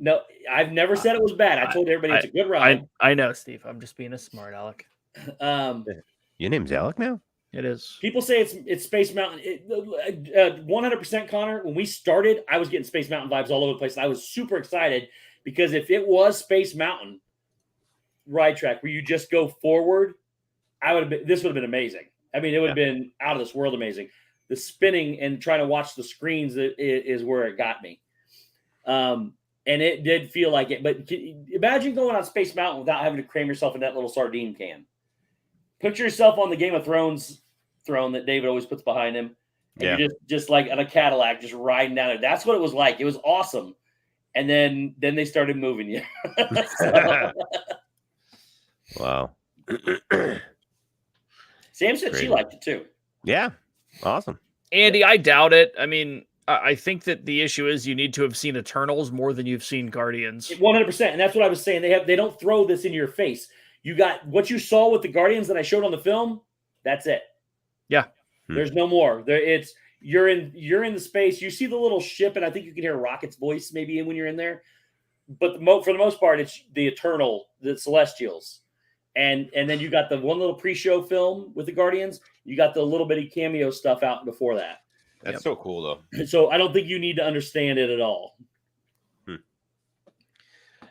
No, I've never said it was bad. I told everybody it's a good ride. I know, Steve. I'm just being a smart aleck. Your name's Alec now? It is. People say it's Space Mountain. 100% Connor. When we started, I was getting Space Mountain vibes all over the place. And I was super excited because if it was Space Mountain ride track where you just go forward, this would have been amazing. I mean, it would have been out of this world amazing. the spinning and trying to watch the screens is where it got me. And it did feel like it. But imagine going on Space Mountain without having to cram yourself in that little sardine can. Picture yourself on the Game of Thrones throne that David always puts behind him. And you're just like on a Cadillac, just riding down it. That's what it was like. It was awesome. And then they started moving you. Wow. Sam said she liked it too. Yeah. Awesome. Andy, I doubt it. I mean, I think that the issue is you need to have seen Eternals more than you've seen Guardians. 100%. And that's what I was saying. They don't throw this in your face. You got what you saw with the Guardians that I showed on the film. That's it. Yeah. There's no more. You're in the space. You see the little ship, and I think you can hear Rocket's voice maybe when you're in there. But for the most part, it's the the Celestials. And then you got the one little pre-show film with the Guardians. You got the little bitty cameo stuff out before that. That's so cool, though. So I don't think you need to understand it at all.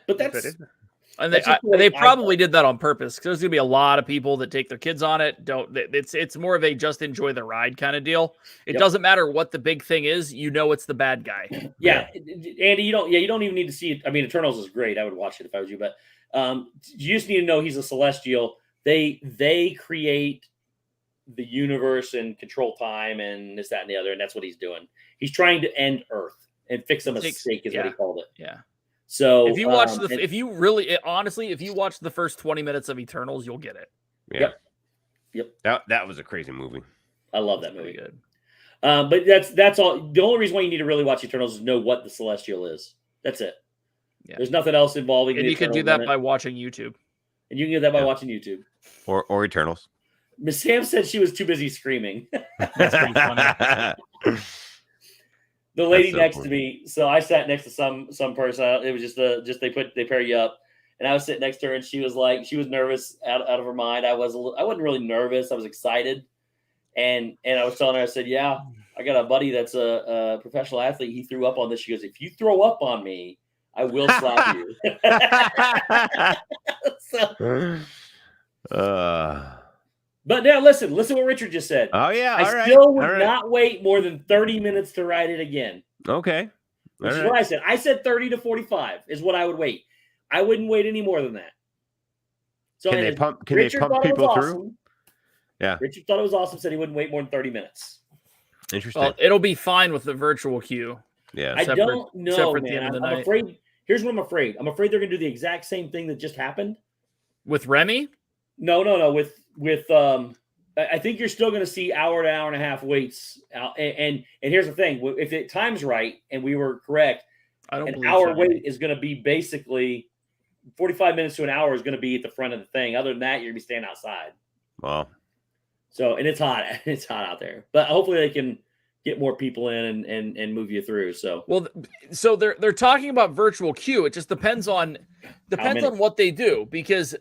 But and they probably did that on purpose because there's gonna be a lot of people that take their kids on it. It's more of a just enjoy the ride kind of deal. It doesn't matter what the big thing is. You know, it's the bad guy. Yeah, Andy, you don't even need to see it. I mean, Eternals is great. I would watch it if I was you, but you just need to know he's a Celestial. They create the universe and control time and this, that, and the other, and that's what he's doing. He's trying to end Earth and fix a mistake, is what he called it. Yeah. So if you watch if you watch the first 20 minutes of Eternals, you'll get it. Yeah. Yep. That was a crazy movie. I love that movie. Good. But that's all. The only reason why you need to really watch Eternals is know what the Celestial is. That's it. Yeah. There's nothing else involving. And you can do that by watching YouTube. And you can do that by watching YouTube. Or Eternals. Miss Sam said she was too busy screaming. That's pretty funny. The lady next to me, so I sat next to some person. It was just they pair you up, and I was sitting next to her, and she was nervous out of her mind. I wasn't really nervous. I was excited, and I was telling her, I said, "Yeah, I got a buddy that's a professional athlete. He threw up on this." She goes, "If you throw up on me, I will slap you." But now listen what Richard just said. Oh yeah, I still would not wait more than 30 minutes to ride it again. Okay. Which is what I said. I said 30 to 45 is what I would wait. I wouldn't wait any more than that. So can they pump people through? Yeah. Richard thought it was awesome, said he wouldn't wait more than 30 minutes. Interesting. Well, it'll be fine with the virtual queue. Yeah. I don't know, man. I'm afraid. Here's what I'm afraid. I'm afraid they're going to do the exact same thing that just happened. With Remy? No. With I think you're still going to see hour to hour and a half waits. And here's the thing: if the time's right and we were correct, an hour wait is going to be basically 45 minutes to an hour is going to be at the front of the thing. Other than that, you're going to be standing outside. Wow. So, and it's hot. It's hot out there. But hopefully they can get more people in and move you through. So, well, so they're talking about virtual queue. It just depends on what they do because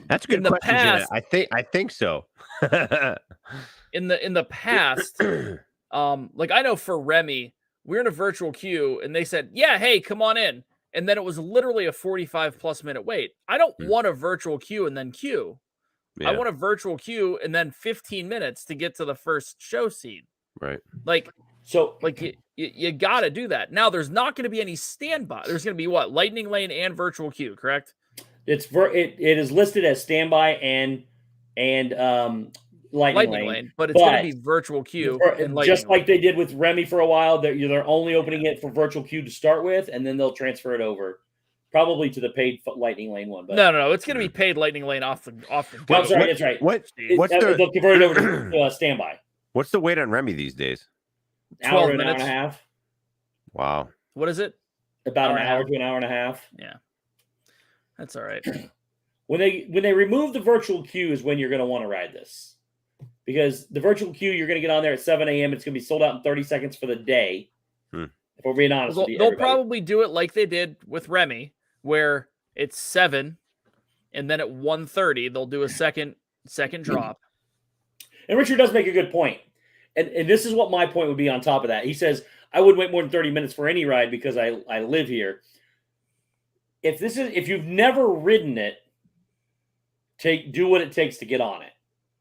that's a good question. Past, I think so. in the past, like I know for Remy, we're in a virtual queue and they said, "Yeah, hey, come on in." And then it was literally a 45+ minute wait. I don't want a virtual queue and then queue. Yeah. I want a virtual queue and then 15 minutes to get to the first show scene. Right. Like you got to do that. Now there's not going to be any standby. There's going to be what? Lightning lane and virtual queue, correct? It is listed as standby and lightning lane, but it's going to be virtual queue and just like they did with Remy for a while. They're only opening it for virtual queue to start with, and then they'll transfer it over, probably to the paid lightning lane one. But no, it's going to be paid lightning lane off the. I'm sorry, that's right. They'll convert it over to standby. What's the wait on Remy these days? 12 minutes. Hour and a half. Wow. What is it? About an hour to an hour and a half. Yeah. That's all right. When they remove the virtual queue is when you're going to want to ride this. Because the virtual queue, you're going to get on there at 7 a.m. It's going to be sold out in 30 seconds for the day. If we're being honest with you. They'll probably do it like they did with Remy, where it's 7, and then at 1:30, they'll do a second drop. And Richard does make a good point. And this is what my point would be on top of that. He says, I wouldn't wait more than 30 minutes for any ride because I live here. If you've never ridden it, do what it takes to get on it.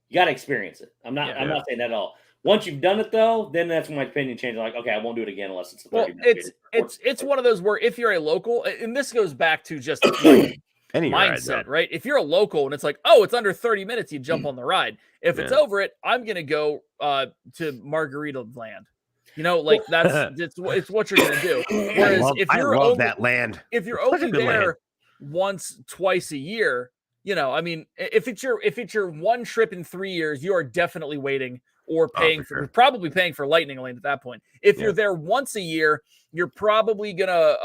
You got to experience it. I'm not saying that at all. Once you've done it though, then that's when my opinion changes. Like, okay, I won't do it again unless it's a 30-minute. It's one of those where if you're a local, and this goes back to just like Any mindset, ride, right? If you're a local and it's like, oh, it's under 30 minutes, you jump on the ride. If it's over it, I'm gonna go to Margarita Land. You know, like it's what you're gonna do. Whereas I love that land. If you're Such a only good land. there once, twice a year, you know, I mean, if it's your one trip in 3 years, you are definitely waiting or paying for probably paying for Lightning Lane at that point. If you're there once a year, you're probably gonna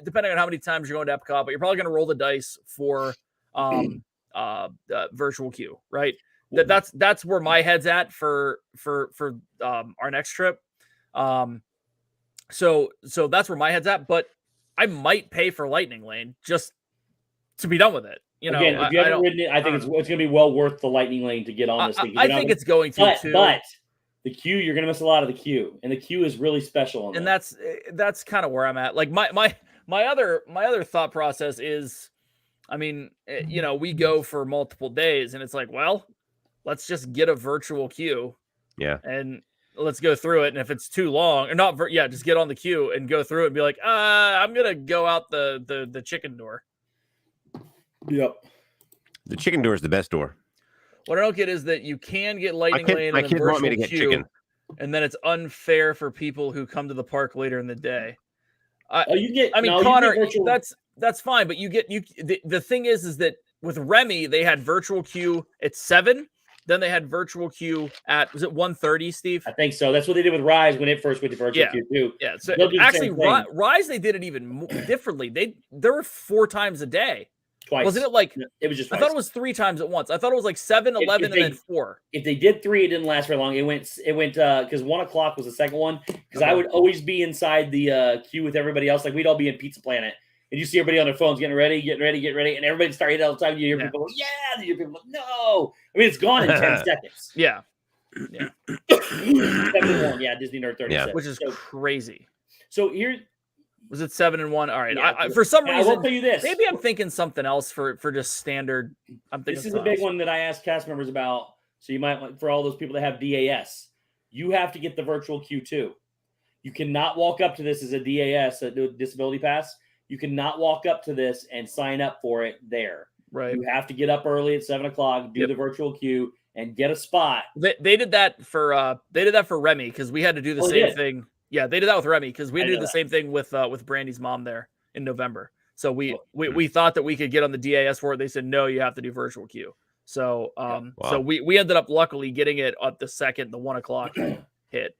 depending on how many times you're going to Epcot, but you're probably gonna roll the dice for virtual queue, right? That's where my head's at for our next trip. So that's where my head's at, but I might pay for Lightning Lane just to be done with it. You know, again, if you haven't ridden it, I think it's going to be well worth the Lightning Lane to get on this thing. I think it's going to too. But the queue, you're going to miss a lot of the queue, and the queue is really special. And that's kind of where I'm at. Like my other thought process is, I mean, you know, we go for multiple days, and it's like, well, let's just get a virtual queue. Yeah. And let's go through it. And if it's too long or not, just get on the queue and go through it and be like, I'm going to go out the chicken door. Yep. The chicken door is the best door. What I don't get is that you can get Lightning Lane my in kids the want me to virtual get queue, chicken. and then it's unfair for people who come to the park later in the day. Connor, that's fine, but the thing is that with Remy, they had virtual queue at 7. Then they had virtual queue at, was it 1:30, Steve? I think so. That's what they did with Rise when it first went to virtual queue too. Yeah. So actually, Rise, they did it even more differently. There were 4 times a day. Twice. Wasn't it like, it was just twice. I thought it was 3 times at once. I thought it was like 7, 11, and then 4. If they did 3, it didn't last very long. It went because 1 o'clock was the second one. Because I would always be inside the queue with everybody else. Like we'd all be in Pizza Planet. And you see everybody on their phones getting ready. And everybody start hitting all the time. You hear people go, yeah. You hear people go, no. I mean, it's gone in 10 seconds. Yeah. 7-1. Yeah, Disney Nerd 36. Yeah. Which is crazy. So here. Was it 7-1? All right. Yeah, for some reason, I will tell you this. Maybe I'm thinking something else for just standard. This is a big one that I asked cast members about. So you might, for all those people that have DAS, you have to get the virtual queue too. You cannot walk up to this as a DAS, a disability pass. You cannot walk up to this and sign up for it there. Right. You have to get up early at 7 o'clock, do the virtual queue, and get a spot. They did that for Remy because we had to do the same thing. Yeah, they did that with Remy because we did the same thing with Brandy's mom there in November. So we thought that we could get on the DAS for it. They said no, you have to do virtual queue. So so we ended up luckily getting it at the second the 1 o'clock hit.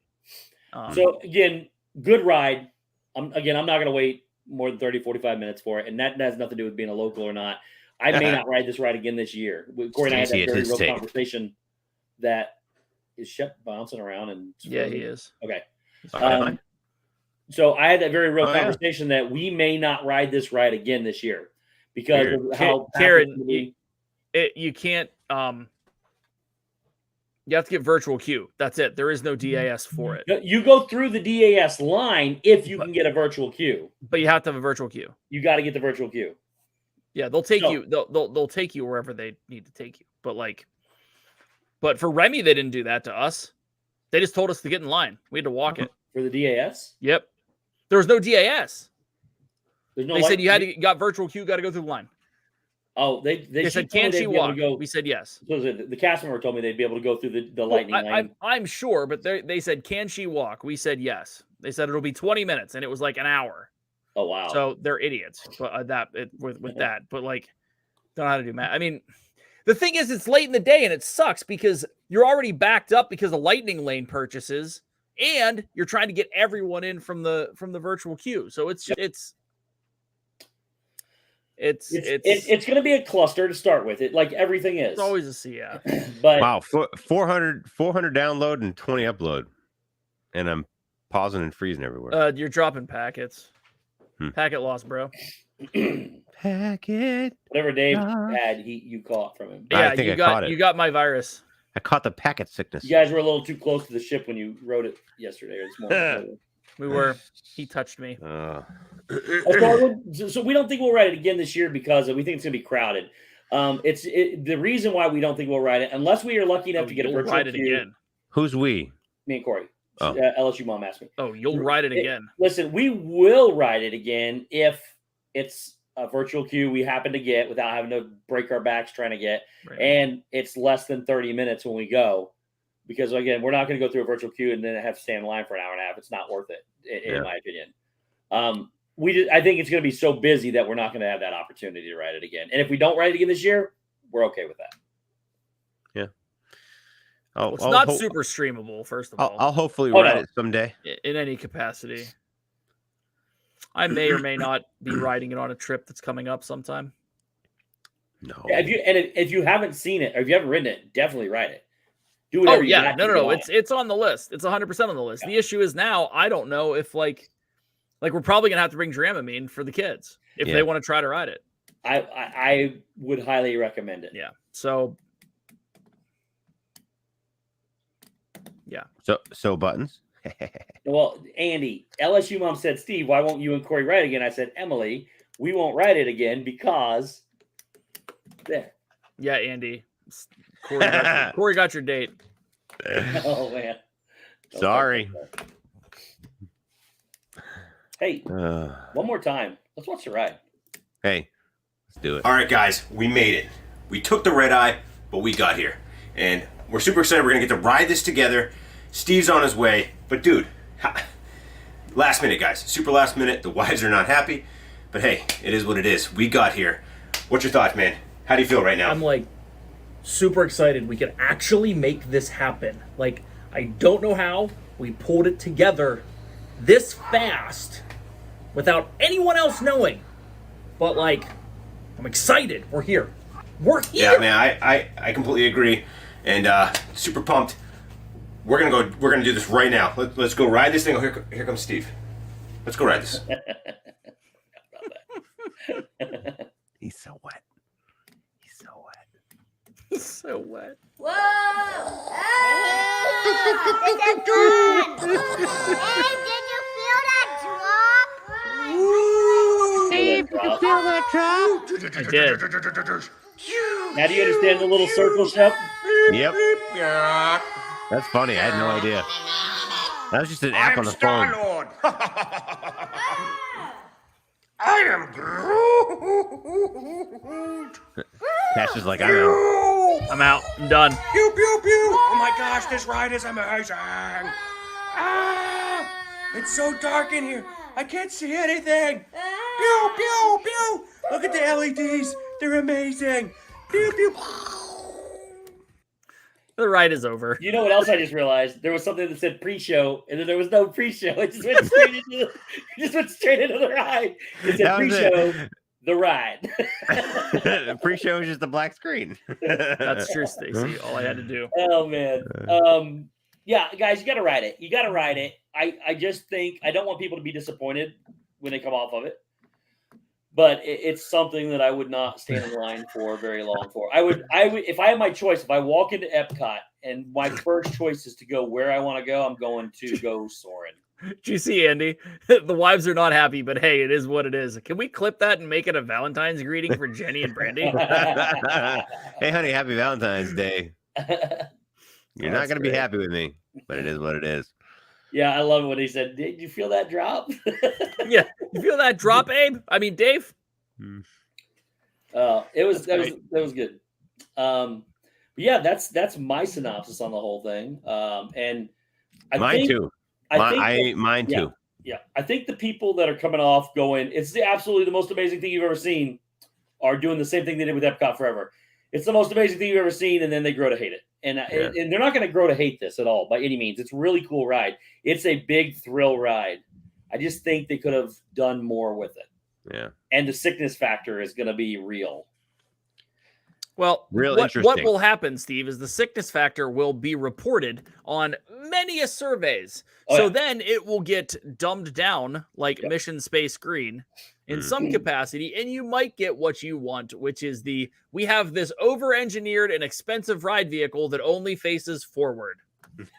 So again, good ride. I'm not going to wait more than 30, 45 minutes for it, and that has nothing to do with being a local or not. I may not ride this ride again this year. Corey and I had that very real conversation. That is Shep bouncing around and yeah, he is okay. So I had that very real conversation that we may not ride this ride again this year because of how Karen, you can't. You have to get virtual queue. That's it. There is no DAS for it. You go through the DAS line if you can get a virtual queue, but you have to have a virtual queue. You got to get the virtual queue. Yeah, they'll take you. They'll take you wherever they need to take you. But for Remy, they didn't do that to us. They just told us to get in line. We had to walk it. For the DAS? Yep. There was no DAS. There's no they said you got virtual queue, got to go through the line. Oh, they said, can she walk? We said yes. So the cast member told me they'd be able to go through the lightning lane. I'm sure, but they said, can she walk? We said yes. They said it'll be 20 minutes, and it was like an hour. Oh, wow. So they're idiots with that. But like, don't know how to do math. I mean, the thing is, it's late in the day, and it sucks because you're already backed up because of Lightning Lane purchases, and you're trying to get everyone in from the virtual queue. So it's going to be a cluster to start with. It like everything is. It's always a CF. But wow, 400 download and 20 upload, and I'm pausing and freezing everywhere. You're dropping packets. Packet lost, bro. Packet. Whatever Dave had, you caught from him. Yeah, you got my virus. I caught the packet sickness. You guys were a little too close to the ship when you wrote it yesterday or this morning. We were. He touched me. So we don't think we'll ride it again this year because we think it's going to be crowded. The reason why we don't think we'll ride it, unless we are lucky enough to get a virtual ride it queue. again. Who's we? Me and Corey. Oh. LSU mom asked me. Oh, you'll ride it again. Listen, we will ride it again if it's a virtual queue we happen to get without having to break our backs trying to get, Right. and it's less than 30 minutes when we go. Because again, we're not going to go through a virtual queue and then have to stand in line for an hour and a half. It's not worth it, in my opinion. I think it's going to be so busy that we're not going to have that opportunity to ride it again. And if we don't ride it again this year, we're okay with that. Yeah. It's not super streamable, first of all. I'll hopefully ride it someday. In any capacity. I may or may not be riding it on a trip that's coming up sometime. No. Yeah, if you haven't seen it or if you haven't ridden it, definitely ride it. Do whatever you got to do No. on It's on the list. It's 100% on the list. Yeah. The issue is now I don't know if like we're probably gonna have to bring Dramamine for the kids if they want to try to ride it. I would highly recommend it. Yeah. So So buttons. Well, Andy, LSU mom said, Steve, why won't you and Corey ride again? I said, Emily, we won't ride it again because there. Yeah, Andy. Corey got your date. Oh man. Sorry. Hey, one more time. Let's watch the ride. Hey, let's do it. All right, guys, we made it. We took the red eye, but we got here. And we're super excited. We're going to get to ride this together. Steve's on his way. But, dude, last minute, guys. Super last minute. The wives are not happy. But, hey, it is what it is. We got here. What's your thoughts, man? How do you feel right now? I'm, like, super excited. We can actually make this happen. Like, I don't know how we pulled it together this fast without anyone else knowing. But, like, I'm excited. We're here. We're here. Yeah, man, I completely agree. And super pumped. We're gonna do this right now. Let's go ride this thing. Oh, here comes Steve. Let's go ride this. He's so wet. He's so wet. He's so wet. Whoa! This is fun! Hey, did you feel that drop? Steve, did you feel that I did. Now do you understand the little circle, Shep? Yep. That's funny. I had no idea. That was just an app on the phone. Star-Lord. I am Groot. That's just like, I'm out. I'm out. I'm done. Pew, pew, pew. Oh my gosh, this ride is amazing. Ah, it's so dark in here. I can't see anything. Pew, pew, pew. Look at the LEDs. They're amazing. Pew, pew. The ride is over. You know what else I just realized? There was something that said pre-show, and then there was no pre-show. It just went straight into the ride. It said pre-show, the ride. The pre-show is just a black screen. That's true, Stacy. All I had to do. Oh man. Yeah, guys, you got to ride it. You got to ride it. I just think I don't want people to be disappointed when they come off of it. But it's something that I would not stand in line for very long for. I would, if I had my choice, if I walk into Epcot and my first choice is to go where I want to go, I'm going to go Soarin'. Do you see, Andy? The wives are not happy, but hey, it is what it is. Can we clip that and make it a Valentine's greeting for Jenny and Brandy? Hey, honey, happy Valentine's Day. You're not going to be happy with me, but it is what it is. Yeah, I love it when he said, "Did you feel that drop?" Yeah, you feel that drop, Abe? I mean, Dave. That was good. But yeah, that's my synopsis on the whole thing. And mine too. Yeah, I think the people that are coming off going, it's absolutely the most amazing thing you've ever seen, are doing the same thing they did with Epcot Forever. It's the most amazing thing you've ever seen, and then they grow to hate it. And they're not going to grow to hate this at all by any means. It's a really cool ride. It's a big thrill ride. I just think they could have done more with it. Yeah. And the sickness factor is going to be real. Well, interesting. What will happen, Steve, is the sickness factor will be reported on many surveys. Then it will get dumbed down like Mission Space Green in some capacity, and you might get what you want, which is we have this over-engineered and expensive ride vehicle that only faces forward.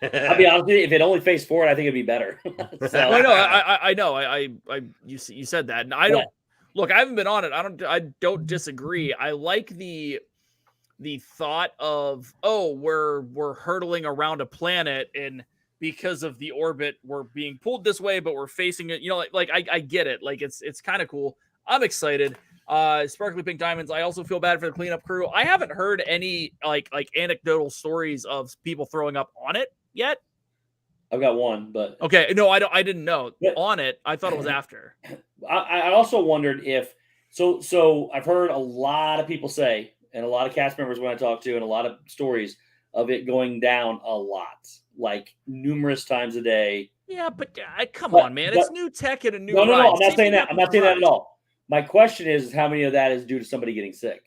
I'll be honest with you, if it only faced forward, I think it'd be better. I know. You said that, and I don't look. I haven't been on it. I don't disagree. I like the thought of we're hurtling around a planet and because of the orbit. We're being pulled this way, but we're facing it. You know, like I get it. Like it's kind of cool. I'm excited. Sparkly Pink Diamonds. I also feel bad for the cleanup crew. I haven't heard any like anecdotal stories of people throwing up on it yet. I've got one, but okay, no, I didn't know on it. I thought it was after. I also wondered if so. I've heard a lot of people say, and a lot of cast members when I talk to, and a lot of stories of it going down a lot, like numerous times a day. Yeah, but come on, man. It's new tech and a new ride. No. I'm not saying that. I'm not saying that at all. My question is how many of that is due to somebody getting sick?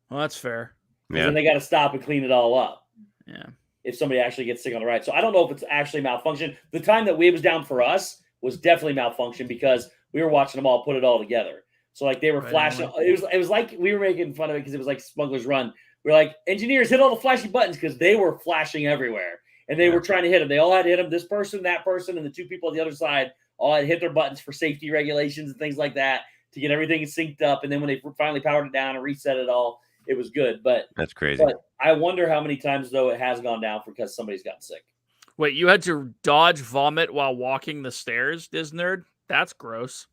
Well, that's fair. Yeah. Then they got to stop and clean it all up. Yeah. If somebody actually gets sick on the ride. So I don't know if it's actually malfunction. The time that Wave was down for us was definitely malfunction because we were watching them all put it all together. So like they were flashing. It was like we were making fun of it because it was like Smuggler's Run. We're like, engineers, hit all the flashy buttons because they were flashing everywhere. And they were trying to hit them. They all had to hit them. This person, that person, and the two people on the other side all had to hit their buttons for safety regulations and things like that to get everything synced up. And then when they finally powered it down and reset it all, it was good. But that's crazy. But I wonder how many times, though, it has gone down because somebody's gotten sick. Wait, you had to dodge vomit while walking the stairs, Disnerd? That's gross.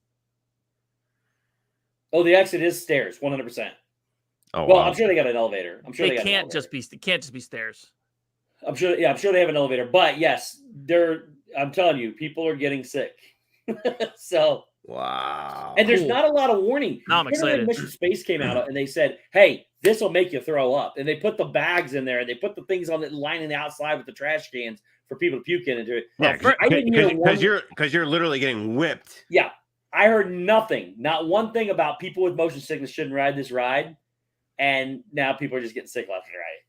Oh, the exit is stairs, 100%. Oh, well, wow. I'm sure they got an elevator. I'm sure they can't just be stairs. I'm sure they have an elevator. But yes, I'm telling you, people are getting sick. So wow. And there's not a lot of warning. Now I'm excited. Mission Space came out and they said, "Hey, this will make you throw up." And they put the bags in there and they put the things on the lining the outside with the trash cans for people to puke in into it. Yeah, because you're literally getting whipped. Yeah, I heard nothing, not one thing about people with motion sickness shouldn't ride this ride, and now people are just getting sick left and right.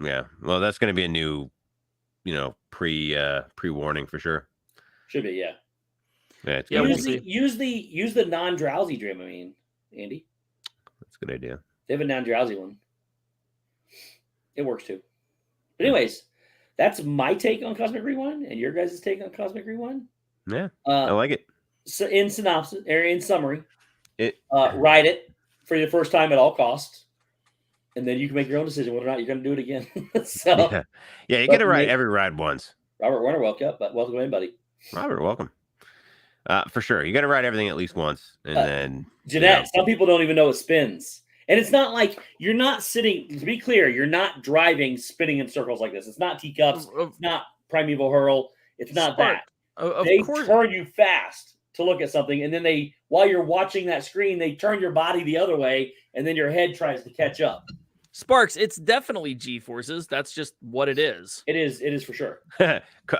Yeah, well, that's going to be a new, pre-warning for sure. Should be, yeah. Yeah, it's use the non-drowsy dream. I mean, Andy, that's a good idea. They have a non-drowsy one. It works too. But anyways, that's my take on Cosmic Rewind, and your guys' take on Cosmic Rewind. Yeah, I like it. So in synopsis, or in summary, ride it for your first time at all costs, and then you can make your own decision whether or not you're going to do it again. You got to ride every ride once. Robert Warner, welcome in, buddy. Robert, welcome. For sure, you got to ride everything at least once, and then Jeanette. Some people don't even know it spins, and it's not like you're not sitting. To be clear, you're not driving, spinning in circles like this. It's not teacups. It's not Primeval Hurl. It's not that. They turn you fast to look at something, and then while you're watching that screen, they turn your body the other way, and then your head tries to catch up. Sparks, it's definitely G-forces. That's just what it is. It is for sure.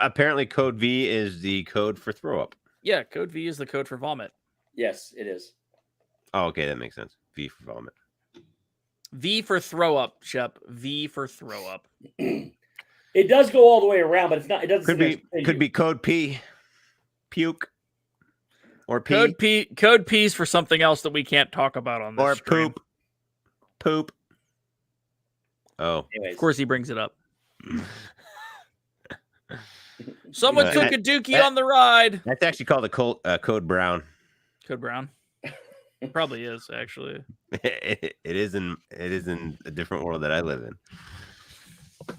Apparently, code V is the code for throw up. Yeah, code V is the code for vomit. Yes, it is. Oh, okay, that makes sense. V for vomit. V for throw up, Shep. V for throw up. It does go all the way around, but it's not. It doesn't. Could be code P. Puke. Or P. Code P's for something else that we can't talk about on this or stream. Poop. Oh. Anyways. Of course he brings it up. Someone took a dookie on the ride. That's actually called a code brown. Code brown. It probably is, actually. It is in a different world that I live in.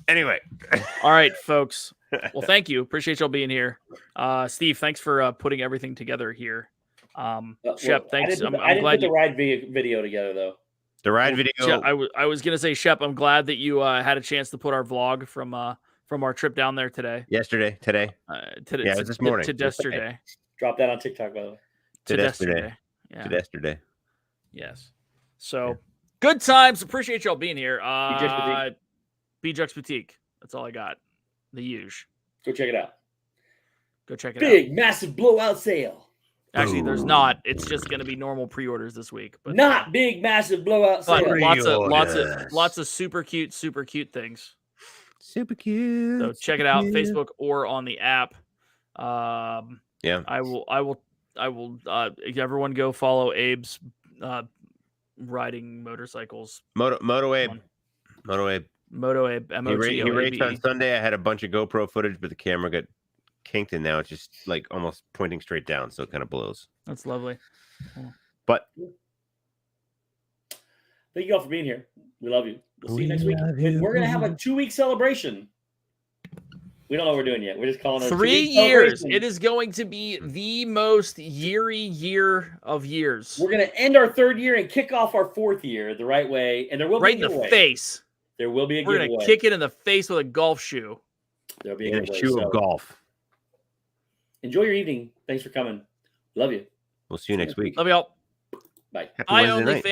Anyway. All right, folks. Well, thank you. Appreciate y'all being here. Steve, thanks for putting everything together here. Shep, thanks. I didn't put the ride video together, though. The ride video. Shep, I was gonna say, Shep, I'm glad that you had a chance to put our vlog from our trip down there today. Today. Today. Yeah, it was this morning. To yesterday. Drop that on TikTok, by the way. To yesterday. Yeah. To yesterday. Yes. So good times. Appreciate y'all being here. BJ's Boutique. That's all I got. The huge. Go check it out. Big, massive blowout sale. Actually, there's not. It's just going to be normal pre-orders this week. But not big, massive blowout sale. Lots of super cute things. Super cute. So check it out, Facebook or on the app. Yeah. I will. Everyone go follow Abe's riding motorcycles. Moto Abe. M-O-T-O-A-B-E. He raced on Sunday. I had a bunch of GoPro footage, but the camera got kinked, and now it's just like almost pointing straight down, so it kind of blows. That's lovely. But thank you all for being here. We love you. We'll see you next week. We're going to have a 2-week celebration We don't know what we're doing yet. We're just calling it 3 years. It is going to be the most year of years. We're going to end our 3rd year and kick off our 4th year the right way. And there will right be a in the giveaway. face. There will be a We're giveaway. going to kick it in the face with a golf shoe. There'll be a giveaway. shoe of golf. Enjoy your evening. Thanks for coming. Love you. We'll see you next week. Love y'all. Bye. Happy I Wednesday only night. fan.